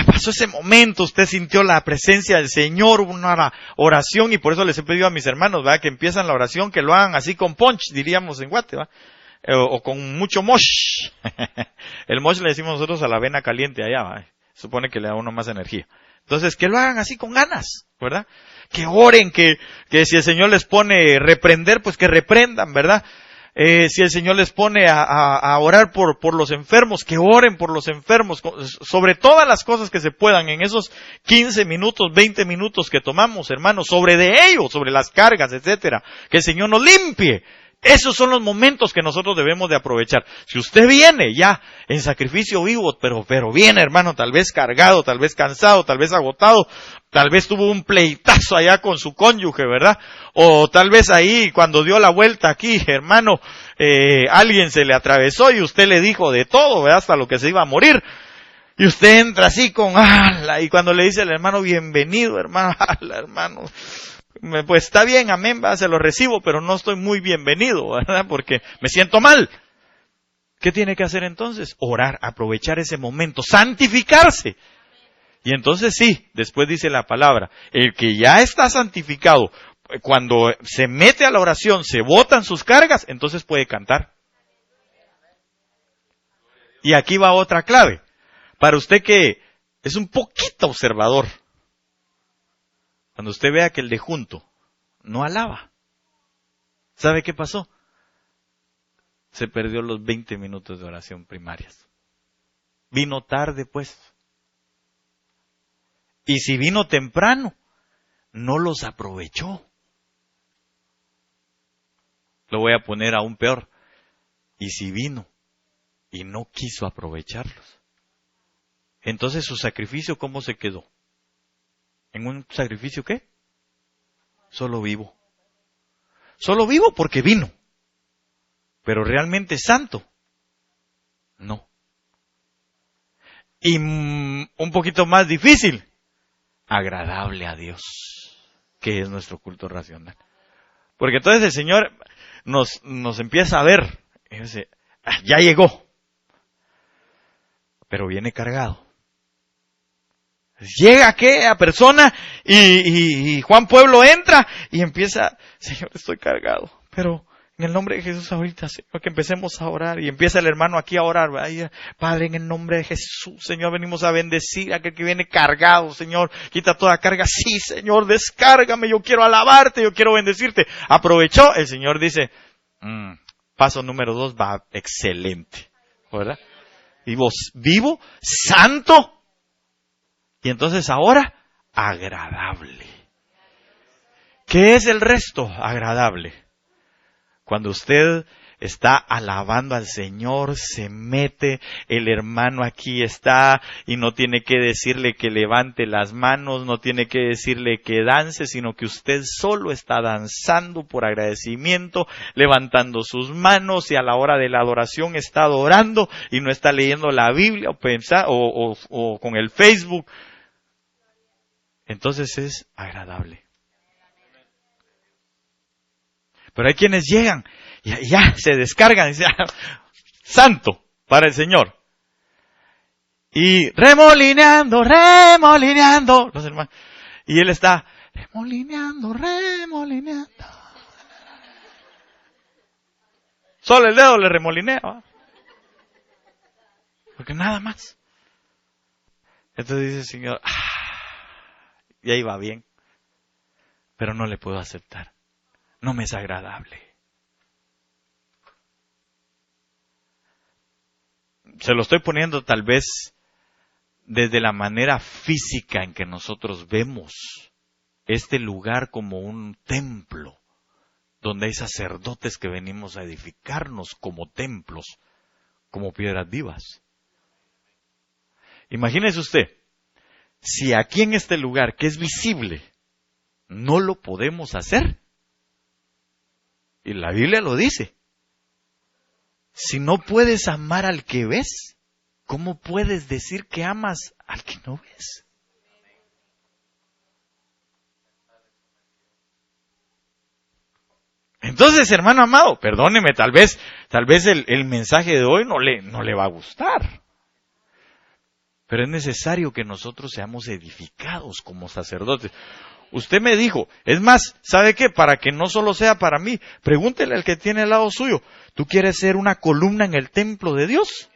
pasó ese momento, usted sintió la presencia del Señor, una oración, y por eso les he pedido a mis hermanos, ¿verdad?, que empiezan la oración, que lo hagan así con punch, diríamos en Guate, ¿verdad? O con mucho mosh. El mosh le decimos nosotros a la avena caliente allá, ¿verdad? Supone que le da a uno más energía. Entonces, que lo hagan así con ganas, ¿verdad? Que oren, que si el Señor les pone reprender, pues que reprendan, ¿verdad? Si el Señor les pone a orar por los enfermos, que oren por los enfermos, sobre todas las cosas que se puedan en esos 15 minutos, 20 minutos que tomamos, hermanos, sobre de ellos, sobre las cargas, etcétera, que el Señor nos limpie. Esos son los momentos que nosotros debemos de aprovechar. Si usted viene ya en sacrificio vivo, pero viene, hermano, tal vez cargado, tal vez cansado, tal vez agotado, tal vez tuvo un pleitazo allá con su cónyuge, ¿verdad? O tal vez ahí, cuando dio la vuelta aquí, hermano, alguien se le atravesó y usted le dijo de todo, ¿verdad?, hasta lo que se iba a morir. Y usted entra así con y cuando le dice al hermano, bienvenido, hermano, hermano, pues está bien, amén, se lo recibo, pero no estoy muy bienvenido, ¿verdad?, porque me siento mal. ¿Qué tiene que hacer entonces? Orar, aprovechar ese momento, santificarse. Y entonces sí, después dice la palabra, el que ya está santificado, cuando se mete a la oración, se botan sus cargas, entonces puede cantar. Y aquí va otra clave, para usted que es un poquito observador. Cuando usted vea que el de junto no alaba, ¿sabe qué pasó? Se perdió los 20 minutos de oración primarias. Vino tarde, pues. Y si vino temprano, no los aprovechó. Lo voy a poner aún peor. Y si vino y no quiso aprovecharlos, entonces su sacrificio, ¿cómo se quedó? ¿En un sacrificio qué? Solo vivo. Solo vivo porque vino. Pero realmente santo. No. Y un poquito más difícil. Agradable a Dios. Que es nuestro culto racional. Porque entonces el Señor nos empieza a ver. Y dice, ya llegó. Pero viene cargado. Llega aquella persona y Juan Pueblo entra y empieza, Señor, estoy cargado, pero en el nombre de Jesús ahorita, Señor, que empecemos a orar. Y empieza el hermano aquí a orar. Ay, Padre, en el nombre de Jesús, Señor, venimos a bendecir a aquel que viene cargado, Señor. Quita toda carga. Sí, Señor, descárgame, yo quiero alabarte, yo quiero bendecirte. Aprovechó, el Señor dice, paso número 2 va excelente, ¿verdad? vivo, santo. Y entonces ahora, agradable. ¿Qué es el resto? Agradable. Cuando usted está alabando al Señor, se mete, el hermano aquí está y no tiene que decirle que levante las manos, no tiene que decirle que dance, sino que usted solo está danzando por agradecimiento, levantando sus manos y a la hora de la adoración está adorando y no está leyendo la Biblia o con el Facebook. Entonces es agradable. Pero hay quienes llegan y ya se descargan y dicen, santo para el Señor. Y remolineando, los hermanos. Y él está remolineando. Solo el dedo le remolinea. ¿Va? Porque nada más. Entonces dice el Señor, y ahí va bien. Pero no le puedo aceptar. No me es agradable. Se lo estoy poniendo tal vez desde la manera física en que nosotros vemos este lugar como un templo, donde hay sacerdotes que venimos a edificarnos como templos, como piedras vivas. Imagínese usted, si aquí en este lugar, que es visible, no lo podemos hacer. Y la Biblia lo dice. Si no puedes amar al que ves, ¿cómo puedes decir que amas al que no ves? Entonces, hermano amado, perdóneme, tal vez el mensaje de hoy no le va a gustar. Pero es necesario que nosotros seamos edificados como sacerdotes. Usted me dijo, es más, ¿sabe qué? Para que no solo sea para mí, pregúntele al que tiene al lado suyo, ¿tú quieres ser una columna en el templo de Dios?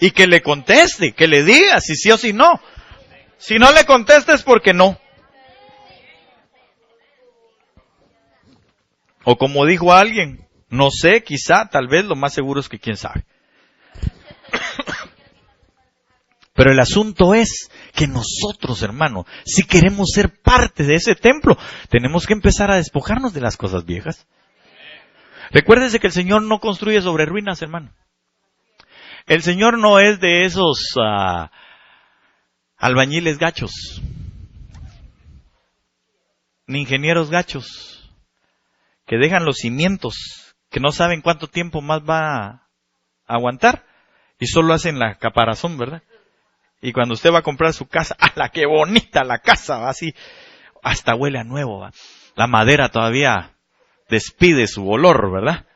Y que le conteste, que le diga si sí o si no. Si no le contesta es porque no. O como dijo alguien, no sé, quizá, tal vez, lo más seguro es que quién sabe. Pero el asunto es que nosotros, hermano, si queremos ser parte de ese templo, tenemos que empezar a despojarnos de las cosas viejas. Recuérdese que el Señor no construye sobre ruinas, hermano. El Señor no es de esos albañiles gachos, ni ingenieros gachos, que dejan los cimientos, que no saben cuánto tiempo más va a aguantar, y solo hacen la caparazón, ¿verdad? Y cuando usted va a comprar su casa, ¡ala, qué bonita la casa! ¿Va? Así, hasta huele a nuevo, ¿va? La madera todavía despide su olor, ¿verdad?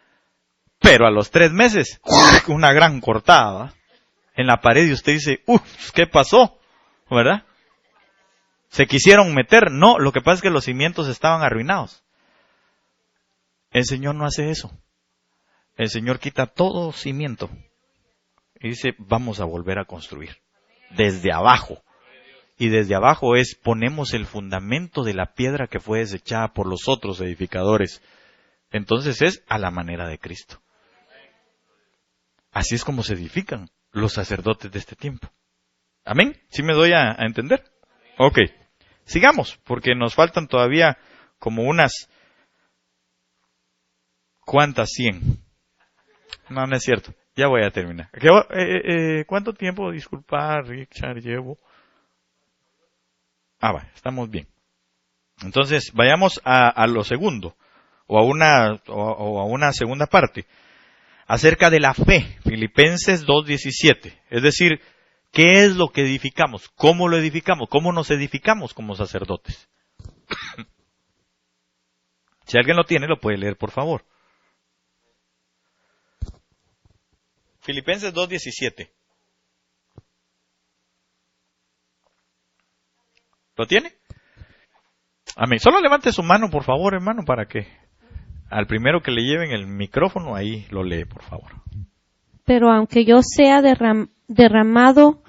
Pero a los 3 meses, una gran cortada, ¿va? En la pared y usted dice, ¿qué pasó? ¿Verdad? ¿Se quisieron meter? No, lo que pasa es que los cimientos estaban arruinados. El Señor no hace eso. El Señor quita todo cimiento y dice, vamos a volver a construir. Desde abajo. Y desde abajo ponemos el fundamento de la piedra que fue desechada por los otros edificadores. Entonces es a la manera de Cristo. Así es como se edifican los sacerdotes de este tiempo. ¿Amén? ¿Sí me doy a entender? Ok. Sigamos, porque nos faltan todavía como unas cuantas 100. No, no es cierto. Ya voy a terminar. ¿Cuánto tiempo, disculpa, Richard, llevo? Estamos bien. Entonces, vayamos a lo segundo, o a una segunda parte, acerca de la fe, Filipenses 2:17. Es decir, ¿qué es lo que edificamos? ¿Cómo lo edificamos? ¿Cómo nos edificamos como sacerdotes? Si alguien lo tiene, lo puede leer, por favor. Filipenses 2:17. ¿Lo tiene? Amén. Solo levante su mano, por favor, hermano, para que al primero que le lleven el micrófono, ahí lo lee, por favor. Pero aunque yo sea derramado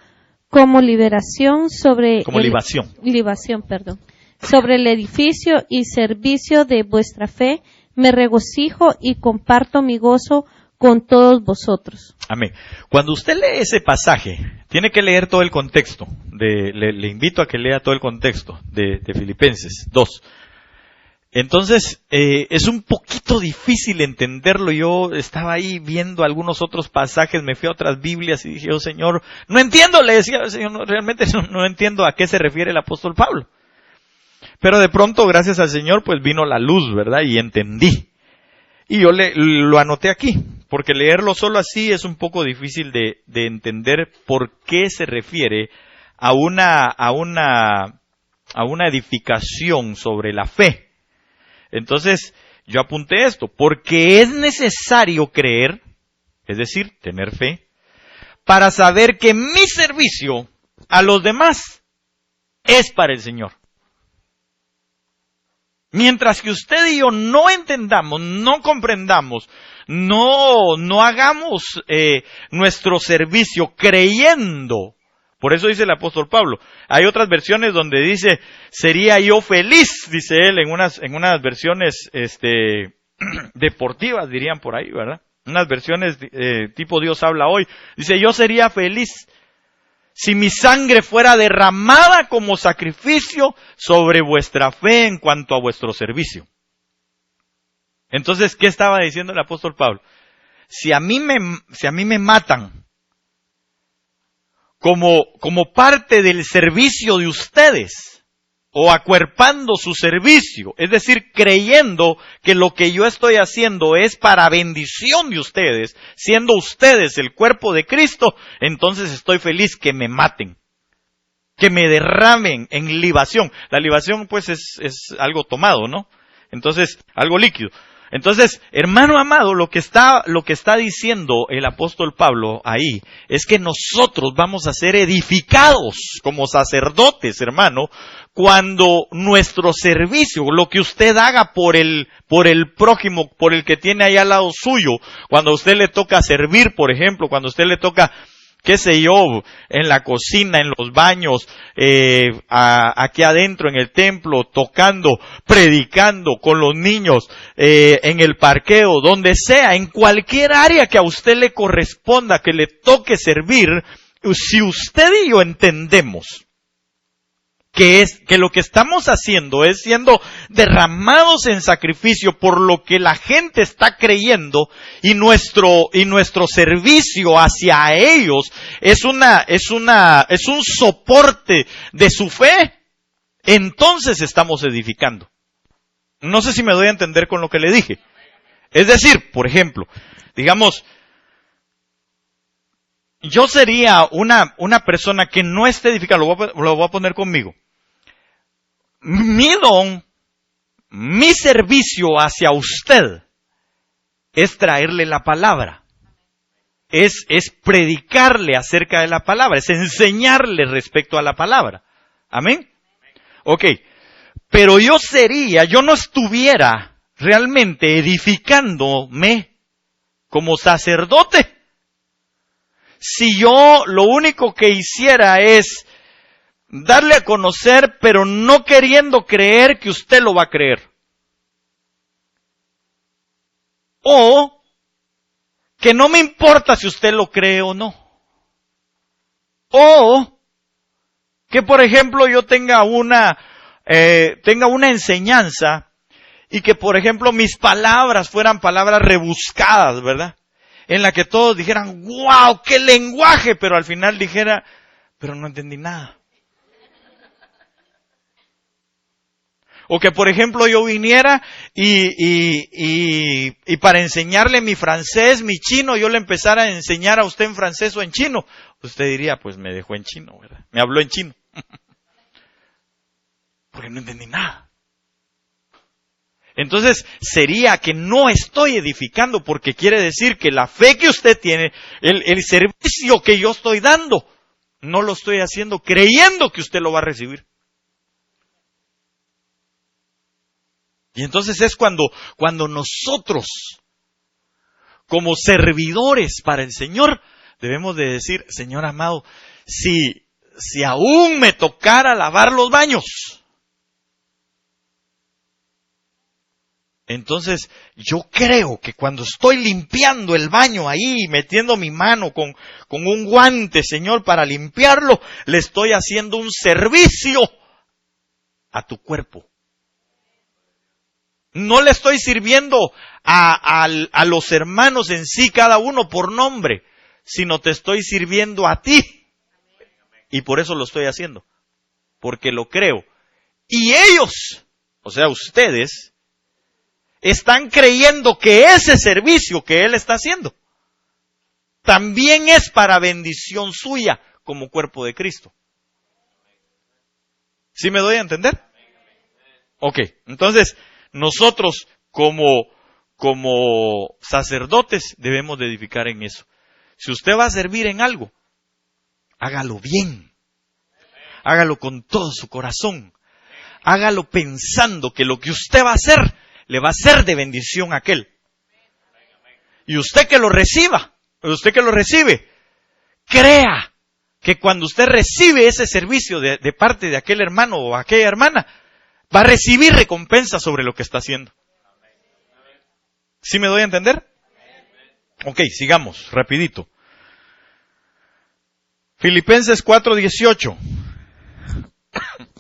como libación, sobre el edificio y servicio de vuestra fe, me regocijo y comparto mi gozo con todos vosotros. Amén. Cuando usted lee ese pasaje, tiene que leer todo el contexto. Le invito a que lea todo el contexto de Filipenses 2. Entonces, es un poquito difícil entenderlo. Yo estaba ahí viendo algunos otros pasajes, me fui a otras Biblias y dije, oh Señor, no entiendo, le decía, Señor, no, realmente no entiendo a qué se refiere el apóstol Pablo. Pero de pronto, gracias al Señor, pues vino la luz, ¿verdad? Y entendí. Y yo lo anoté aquí, porque leerlo solo así es un poco difícil de entender por qué se refiere a una edificación sobre la fe. Entonces, yo apunté esto, porque es necesario creer, es decir, tener fe, para saber que mi servicio a los demás es para el Señor. Mientras que usted y yo no entendamos, no comprendamos, no hagamos nuestro servicio creyendo. Por eso dice el apóstol Pablo. Hay otras versiones donde dice, sería yo feliz, dice él, en unas versiones deportivas, dirían por ahí, ¿verdad? Unas versiones tipo Dios habla hoy. Dice, yo sería feliz si mi sangre fuera derramada como sacrificio sobre vuestra fe en cuanto a vuestro servicio. Entonces, ¿qué estaba diciendo el apóstol Pablo? Si a mí me matan como parte del servicio de ustedes, o acuerpando su servicio, es decir, creyendo que lo que yo estoy haciendo es para bendición de ustedes, siendo ustedes el cuerpo de Cristo, entonces estoy feliz que me maten, que me derramen en libación. La libación pues es algo tomado, ¿no? Entonces, algo líquido. Entonces, hermano amado, lo que está diciendo el apóstol Pablo ahí es que nosotros vamos a ser edificados como sacerdotes, hermano, cuando nuestro servicio, lo que usted haga por el prójimo, por el que tiene ahí al lado suyo, cuando a usted le toca servir, por ejemplo, cuando a usted le toca, qué sé yo, en la cocina, en los baños, aquí adentro en el templo, tocando, predicando con los niños, en el parqueo, donde sea, en cualquier área que a usted le corresponda, que le toque servir, si usted y yo entendemos que lo que estamos haciendo es siendo derramados en sacrificio por lo que la gente está creyendo y nuestro servicio hacia ellos es un soporte de su fe, entonces estamos edificando. No sé si me doy a entender con lo que le dije. Es decir, por ejemplo, digamos, yo sería una persona que no esté edificando, lo voy a poner conmigo. Mi don, mi servicio hacia usted es traerle la palabra, es predicarle acerca de la palabra, es enseñarle respecto a la palabra. ¿Amén? Ok, pero yo no estuviera realmente edificándome como sacerdote si yo lo único que hiciera es darle a conocer, pero no queriendo creer que usted lo va a creer. O que no me importa si usted lo cree o no. O que, por ejemplo, yo tenga una enseñanza y que, por ejemplo, mis palabras fueran palabras rebuscadas, ¿verdad? En la que todos dijeran, ¡wow! ¡Qué lenguaje! Pero al final dijera, pero no entendí nada. O que, por ejemplo, yo viniera y para enseñarle mi francés, mi chino, yo le empezara a enseñar a usted en francés o en chino. Usted diría, pues me dejó en chino, ¿verdad? Me habló en chino. Porque no entendí nada. Entonces, sería que no estoy edificando, porque quiere decir que la fe que usted tiene, el servicio que yo estoy dando, no lo estoy haciendo creyendo que usted lo va a recibir. Y entonces es cuando nosotros, como servidores para el Señor, debemos de decir, Señor amado, si aún me tocara lavar los baños, Entonces, yo creo que cuando estoy limpiando el baño ahí, metiendo mi mano con un guante, Señor, para limpiarlo, le estoy haciendo un servicio a tu cuerpo. No le estoy sirviendo a los hermanos en sí, cada uno por nombre, sino te estoy sirviendo a ti. Y por eso lo estoy haciendo, porque lo creo. Y ellos, o sea, ustedes, están creyendo que ese servicio que Él está haciendo también es para bendición suya como cuerpo de Cristo. ¿Sí me doy a entender? Ok, entonces nosotros como sacerdotes debemos de edificar en eso. Si usted va a servir en algo, hágalo bien. Hágalo con todo su corazón. Hágalo pensando que lo que usted va a hacer le va a ser de bendición a aquel. Y usted que lo recibe, crea que cuando usted recibe ese servicio de parte de aquel hermano o aquella hermana, va a recibir recompensa sobre lo que está haciendo. ¿Sí me doy a entender? Ok, sigamos, rapidito. Filipenses 4:18.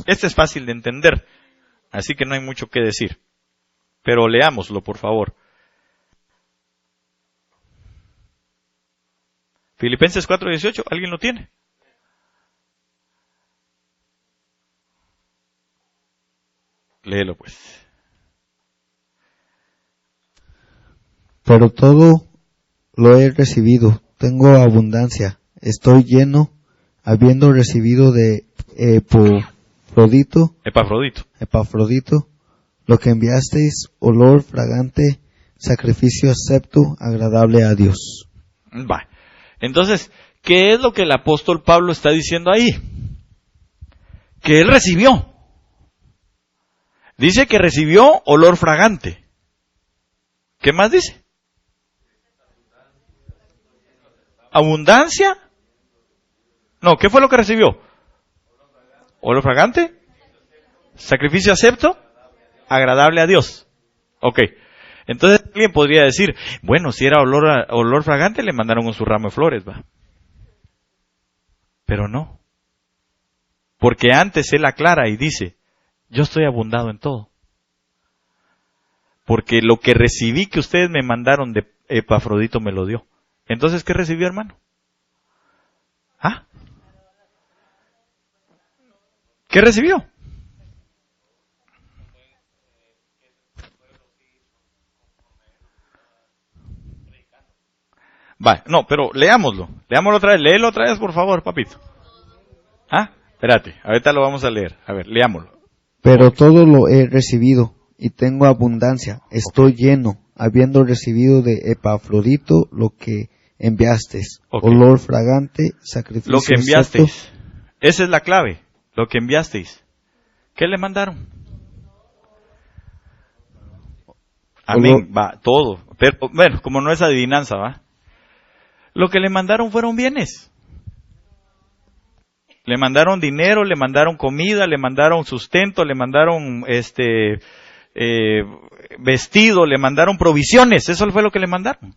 Este es fácil de entender, así que no hay mucho que decir. Pero leámoslo, por favor. Filipenses 4:18, ¿alguien lo tiene? Léelo pues. Pero todo lo he recibido, tengo abundancia, estoy lleno, habiendo recibido de Epafrodito, lo que enviasteis, olor fragante, sacrificio acepto, agradable a Dios. Va. Entonces, ¿qué es lo que el apóstol Pablo está diciendo ahí? Que él recibió. Dice que recibió olor fragante. ¿Qué más dice? ¿Abundancia? No, ¿qué fue lo que recibió? ¿Olor fragante? ¿Sacrificio acepto? Agradable a Dios. Ok. Entonces alguien podría decir, bueno, si era olor fragante, le mandaron su ramo de flores, va. Pero no. Porque antes él aclara y dice, yo estoy abundado en todo. Porque lo que recibí que ustedes me mandaron de Epafrodito me lo dio. Entonces, ¿qué recibió, hermano? ¿Ah? ¿Qué recibió? Va, no, pero leámoslo otra vez, léelo otra vez, por favor, papito. ¿Ah? Espérate, ahorita lo vamos a leer. A ver, leámoslo. Pero todo lo he recibido y tengo abundancia, estoy lleno, habiendo recibido de Epafrodito lo que enviasteis, olor fragante, sacrificio lo que enviasteis. Acepto. Esa es la clave, lo que enviasteis. ¿Qué le mandaron? Amén, va, todo. Pero, bueno, como no es adivinanza, va. Lo que le mandaron fueron bienes. Le mandaron dinero, le mandaron comida, le mandaron sustento, le mandaron vestido, le mandaron provisiones. Eso fue lo que le mandaron.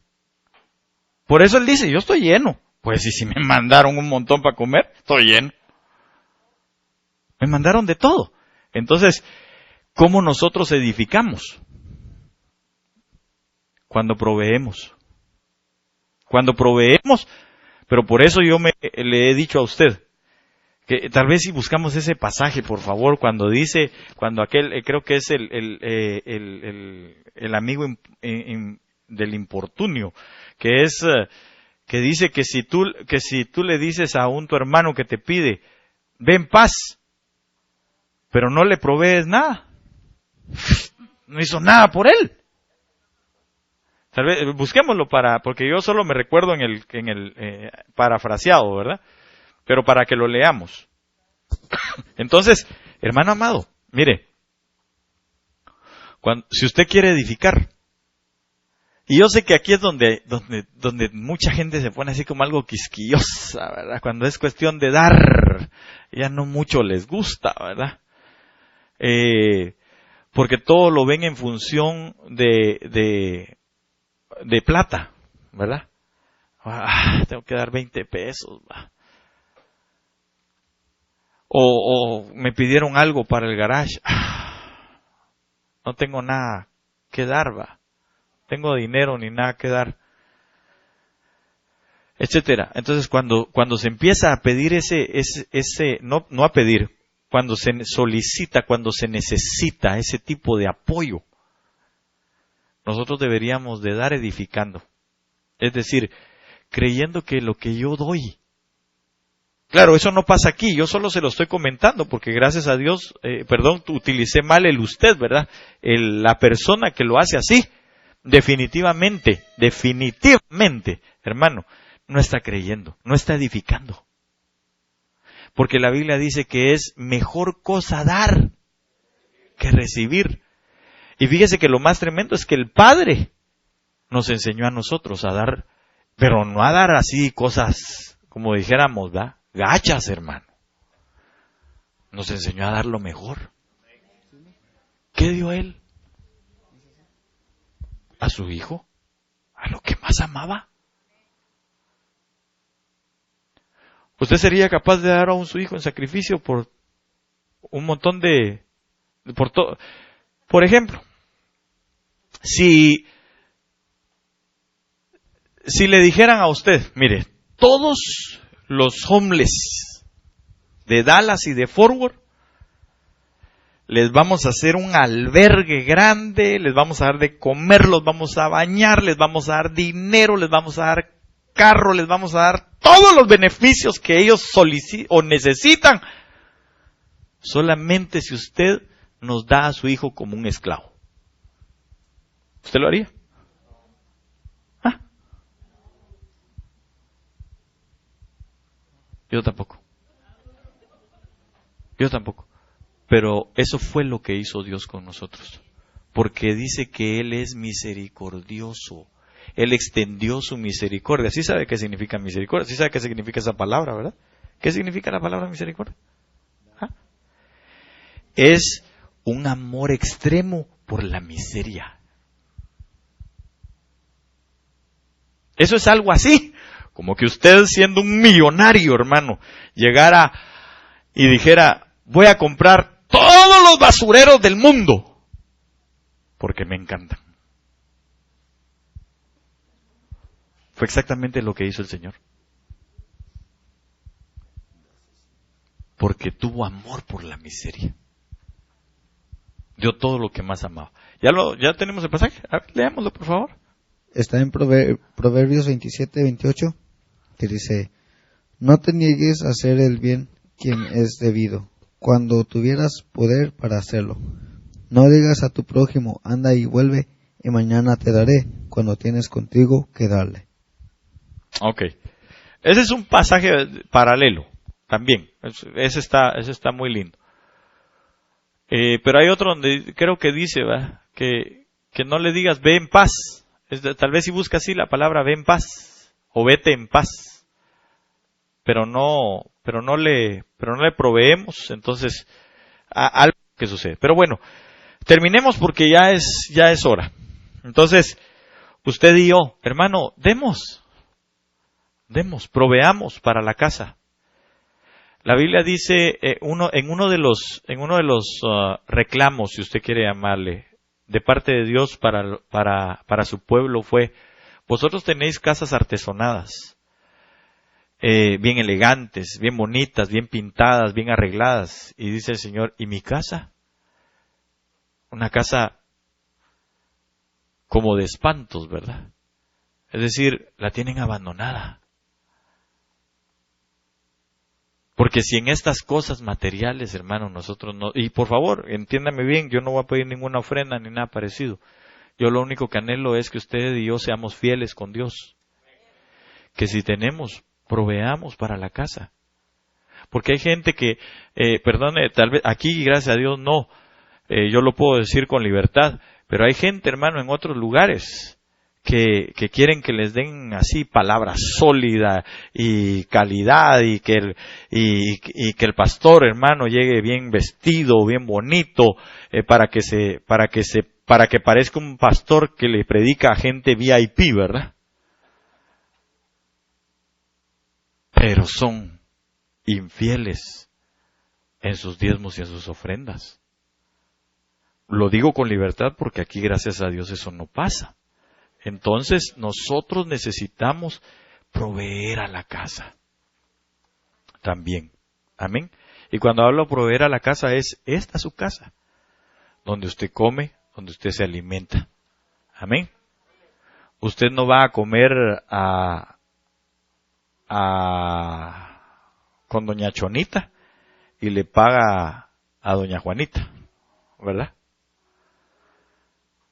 Por eso él dice, yo estoy lleno. Pues y si me mandaron un montón para comer, estoy lleno. Me mandaron de todo. Entonces, ¿cómo nosotros edificamos? Cuando proveemos. Cuando proveemos, pero por eso yo le he dicho a usted, que tal vez si buscamos ese pasaje, por favor, cuando dice, cuando aquel, creo que es el amigo del importunio, que es, que dice que si tú le dices a tu hermano que te pide, ve en paz, pero no le provees nada, no hizo nada por él. Tal vez, busquémoslo porque yo solo me recuerdo en el parafraseado, ¿verdad? Pero para que lo leamos. Entonces, hermano amado, mire, si usted quiere edificar, y yo sé que aquí es donde mucha gente se pone así como algo quisquillosa, ¿verdad? Cuando es cuestión de dar, ya no mucho les gusta, ¿verdad? porque todo lo ven en función de plata, ¿verdad? Tengo que dar 20 pesos. O me pidieron algo para el garage. No tengo nada que dar, va. Tengo dinero ni nada que dar. Etcétera. Entonces cuando se empieza a pedir no a pedir, cuando se solicita, cuando se necesita ese tipo de apoyo, nosotros deberíamos de dar edificando. Es decir, creyendo que lo que yo doy. Claro, eso no pasa aquí, yo solo se lo estoy comentando porque gracias a Dios, utilicé mal el usted, ¿verdad? La persona que lo hace así, definitivamente, hermano, no está creyendo, no está edificando. Porque la Biblia dice que es mejor cosa dar que recibir. Y fíjese que lo más tremendo es que el Padre nos enseñó a nosotros a dar, pero no a dar así cosas, como dijéramos, ¿verdad? Gachas, hermano. Nos enseñó a dar lo mejor. ¿Qué dio Él? A su Hijo, a lo que más amaba. ¿Usted sería capaz de dar a su hijo en sacrificio por un montón por ejemplo, si le dijeran a usted, mire, todos los homeless de Dallas y de Fort Worth, les vamos a hacer un albergue grande, les vamos a dar de comer, los vamos a bañar, les vamos a dar dinero, les vamos a dar carro, les vamos a dar todos los beneficios que ellos solicitan o necesitan, solamente si usted nos da a su hijo como un esclavo. ¿Usted lo haría? Yo tampoco. Pero eso fue lo que hizo Dios con nosotros. Porque dice que Él es misericordioso. Él extendió su misericordia. ¿Sí sabe qué significa misericordia? ¿Sí sabe qué significa esa palabra, verdad? ¿Qué significa la palabra misericordia? Es un amor extremo por la miseria. Eso es algo así, como que usted siendo un millonario, hermano, llegara y dijera, voy a comprar todos los basureros del mundo, porque me encantan. Fue exactamente lo que hizo el Señor. Porque tuvo amor por la miseria. Dio todo lo que más amaba. ¿Ya tenemos el pasaje? A ver, leámoslo, por favor. Está en Proverbios 27-28, que dice, no te niegues a hacer el bien quien es debido, cuando tuvieras poder para hacerlo. No digas a tu prójimo, anda y vuelve, y mañana te daré, cuando tienes contigo que darle. Ok. Ese es un pasaje paralelo, también. Ese está muy lindo. Pero hay otro donde creo que dice, ¿verdad?, que no le digas ve en paz. Tal vez si busca así la palabra ve en paz o vete en paz, pero no le proveemos, entonces algo que sucede. Pero bueno, terminemos porque ya es hora. Entonces, usted y yo, hermano, demos, proveamos para la casa. La Biblia dice en uno de los reclamos, si usted quiere llamarle, de parte de Dios para su pueblo fue, vosotros tenéis casas artesonadas, bien elegantes, bien bonitas, bien pintadas, bien arregladas. Y dice el Señor, ¿y mi casa? Una casa como de espantos, ¿verdad? Es decir, la tienen abandonada. Porque si en estas cosas materiales, hermano, nosotros no... Y por favor, entiéndame bien, yo no voy a pedir ninguna ofrenda ni nada parecido. Yo lo único que anhelo es que usted y yo seamos fieles con Dios. Que si tenemos, proveamos para la casa. Porque hay gente que, perdone, tal vez aquí, gracias a Dios, no. Yo lo puedo decir con libertad. Pero hay gente, hermano, en otros lugares que quieren que les den así palabra sólida y calidad y que el pastor, hermano, llegue bien vestido, bien bonito, para que parezca un pastor que le predica a gente VIP, ¿verdad? Pero son infieles en sus diezmos y en sus ofrendas. Lo digo con libertad porque aquí, gracias a Dios, eso no pasa. Entonces, nosotros necesitamos proveer a la casa también. Amén. Y cuando hablo de proveer a la casa, es esta su casa, donde usted come, donde usted se alimenta. Amén. Usted no va a comer con doña Chonita y le paga a doña Juanita, ¿verdad?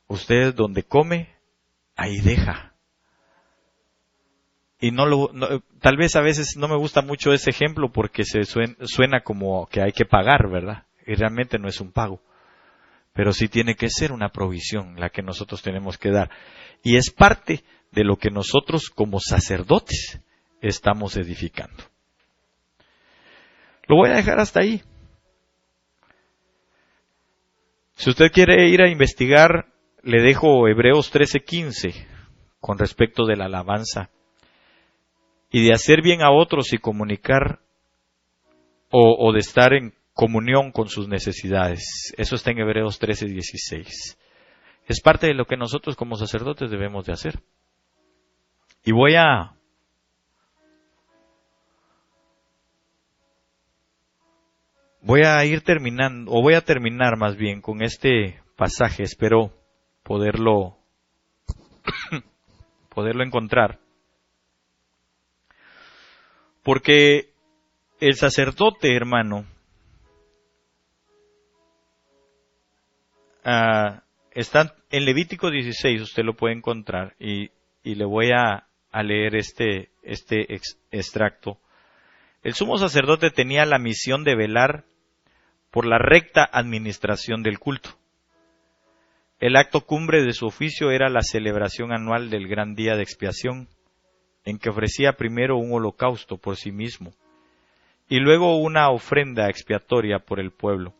Usted donde come, ahí deja. Y tal vez a veces no me gusta mucho ese ejemplo porque se suena como que hay que pagar, ¿verdad? Y realmente no es un pago. Pero sí tiene que ser una provisión la que nosotros tenemos que dar. Y es parte de lo que nosotros como sacerdotes estamos edificando. Lo voy a dejar hasta ahí. Si usted quiere ir a investigar, le dejo Hebreos 13:15 con respecto de la alabanza y de hacer bien a otros y comunicar o de estar en comunión con sus necesidades. Eso está en Hebreos 13:16. Es parte de lo que nosotros como sacerdotes debemos de hacer. Y voy a ir terminando, o voy a terminar más bien con este pasaje. Espero poderlo encontrar. Porque el sacerdote, hermano, está en Levítico 16, usted lo puede encontrar, y le voy a leer este extracto. El sumo sacerdote tenía la misión de velar por la recta administración del culto. El acto cumbre de su oficio era la celebración anual del gran día de expiación, en que ofrecía primero un holocausto por sí mismo, y luego una ofrenda expiatoria por el pueblo.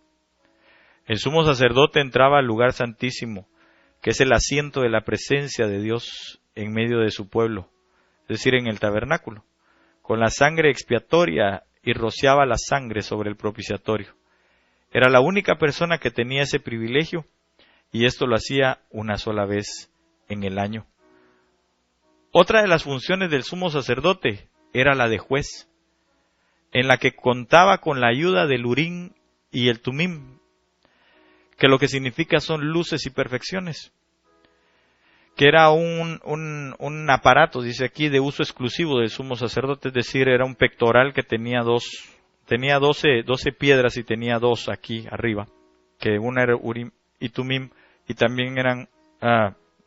El sumo sacerdote entraba al lugar santísimo, que es el asiento de la presencia de Dios en medio de su pueblo, es decir, en el tabernáculo, con la sangre expiatoria y rociaba la sangre sobre el propiciatorio. Era la única persona que tenía ese privilegio y esto lo hacía una sola vez en el año. Otra de las funciones del sumo sacerdote era la de juez, en la que contaba con la ayuda del Urim y el Tumim, que lo que significa son luces y perfecciones, que era un aparato, dice aquí, de uso exclusivo del sumo sacerdote, es decir, era un pectoral que tenía 12 piedras y tenía 2 aquí arriba, que una era Urim y Tumim, y también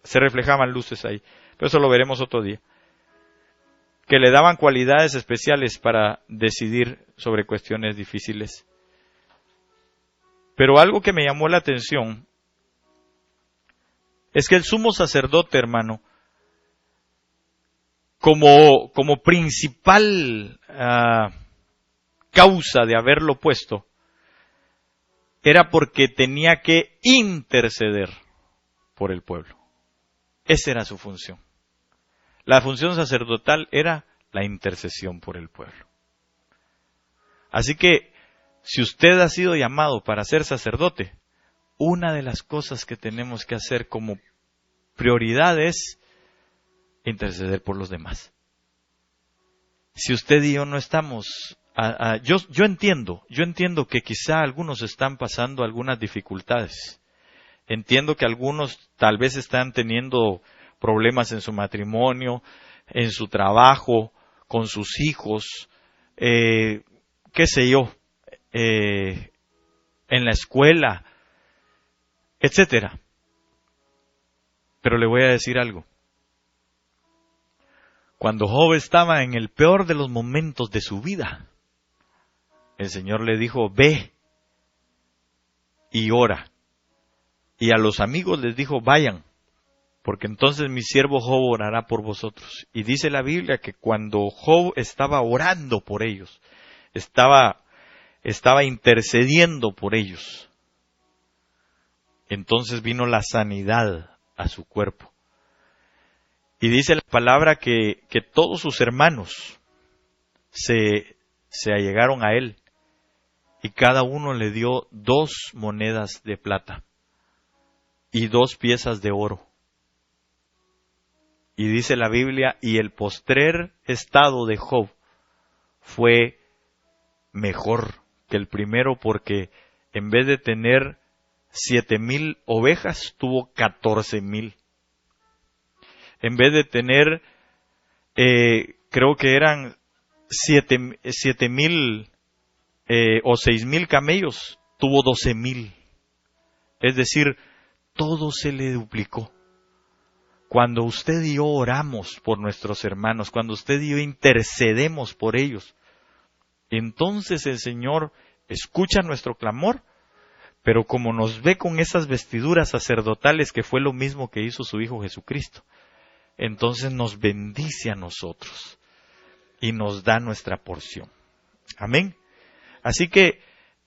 se reflejaban luces ahí, pero eso lo veremos otro día, que le daban cualidades especiales para decidir sobre cuestiones difíciles. Pero algo que me llamó la atención es que el sumo sacerdote, hermano, como principal causa de haberlo puesto, era porque tenía que interceder por el pueblo. Esa era su función. La función sacerdotal era la intercesión por el pueblo. Así que, si usted ha sido llamado para ser sacerdote, una de las cosas que tenemos que hacer como prioridad es interceder por los demás. Si usted y yo no estamos, yo entiendo que quizá algunos están pasando algunas dificultades. Entiendo que algunos tal vez están teniendo problemas en su matrimonio, en su trabajo, con sus hijos, qué sé yo, en la escuela, etcétera. Pero le voy a decir algo. Cuando Job estaba en el peor de los momentos de su vida, el Señor le dijo, ve y ora. Y a los amigos les dijo, vayan, porque entonces mi siervo Job orará por vosotros. Y dice la Biblia que cuando Job estaba orando por ellos, estaba intercediendo por ellos, entonces vino la sanidad a su cuerpo. Y dice la palabra que todos sus hermanos se allegaron a él, y cada uno le dio 2 monedas de plata y 2 piezas de oro. Y dice la Biblia, y el postrer estado de Job fue mejor que el primero, porque en vez de tener 7,000 ovejas, tuvo 14,000. En vez de tener, creo que eran 7,000 o 6,000 camellos, tuvo 12,000. Es decir, todo se le duplicó. Cuando usted y yo oramos por nuestros hermanos, cuando usted y yo intercedemos por ellos, entonces el Señor escucha nuestro clamor, pero como nos ve con esas vestiduras sacerdotales, que fue lo mismo que hizo su Hijo Jesucristo, entonces nos bendice a nosotros y nos da nuestra porción. Amén. Así que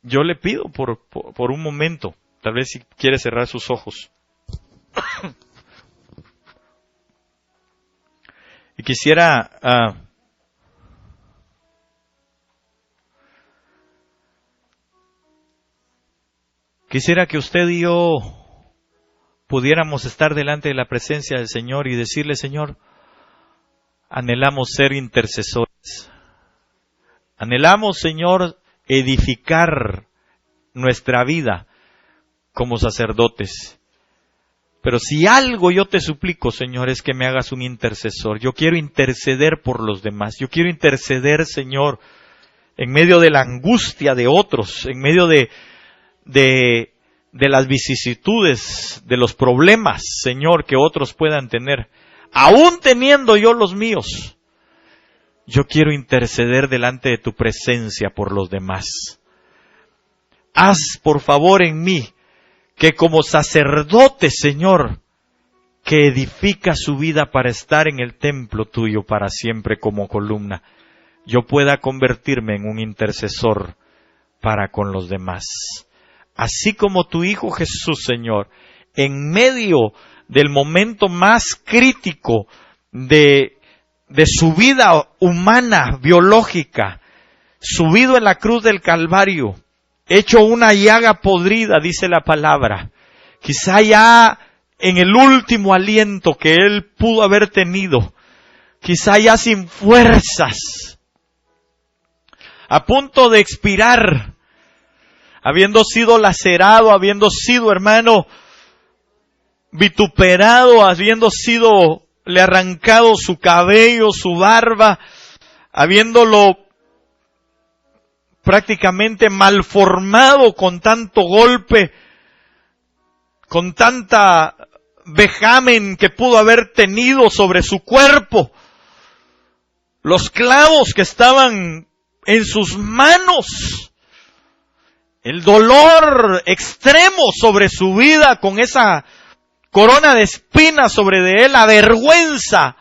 yo le pido por un momento, tal vez si quiere cerrar sus ojos, y quisiera que usted y yo pudiéramos estar delante de la presencia del Señor y decirle: Señor, anhelamos ser intercesores. Anhelamos, Señor, edificar nuestra vida como sacerdotes. Pero si algo yo te suplico, Señor, es que me hagas un intercesor. Yo quiero interceder por los demás. Yo quiero interceder, Señor, en medio de la angustia de otros, en medio de las vicisitudes, de los problemas, Señor, que otros puedan tener. Aún teniendo yo los míos, yo quiero interceder delante de tu presencia por los demás. Haz, por favor, en mí que como sacerdote, Señor, que edifica su vida para estar en el templo tuyo para siempre como columna, yo pueda convertirme en un intercesor para con los demás. Así como tu Hijo Jesús, Señor, en medio del momento más crítico de su vida humana, biológica, subido en la cruz del Calvario, hecho una llaga podrida, dice la palabra, quizá ya en el último aliento que él pudo haber tenido, quizá ya sin fuerzas, a punto de expirar, habiendo sido lacerado, habiendo sido, hermano, vituperado, habiendo sido le arrancado su cabello, su barba, habiéndolo prácticamente malformado con tanto golpe, con tanta vejamen que pudo haber tenido sobre su cuerpo, los clavos que estaban en sus manos, el dolor extremo sobre su vida con esa corona de espinas sobre de él, la vergüenza,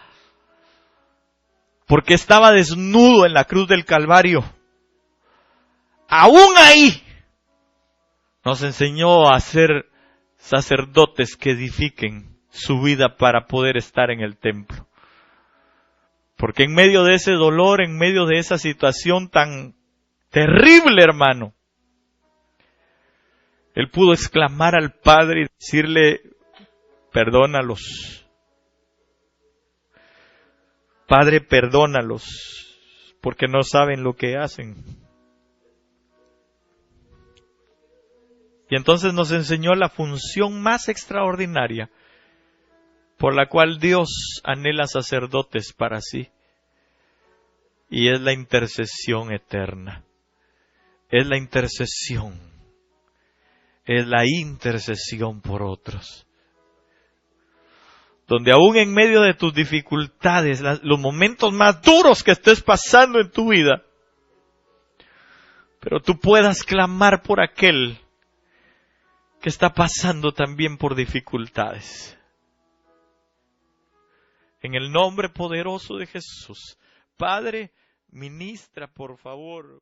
porque estaba desnudo en la cruz del Calvario. Aún ahí nos enseñó a ser sacerdotes que edifiquen su vida para poder estar en el templo. Porque en medio de ese dolor, en medio de esa situación tan terrible, hermano, él pudo exclamar al Padre y decirle: perdónalos. Padre, perdónalos, porque no saben lo que hacen. Y entonces nos enseñó la función más extraordinaria por la cual Dios anhela sacerdotes para sí. Y es la intercesión eterna. Es la intercesión. Es la intercesión por otros. Donde aún en medio de tus dificultades, los momentos más duros que estés pasando en tu vida, pero tú puedas clamar por aquel que está pasando también por dificultades. En el nombre poderoso de Jesús. Padre, ministra, por favor.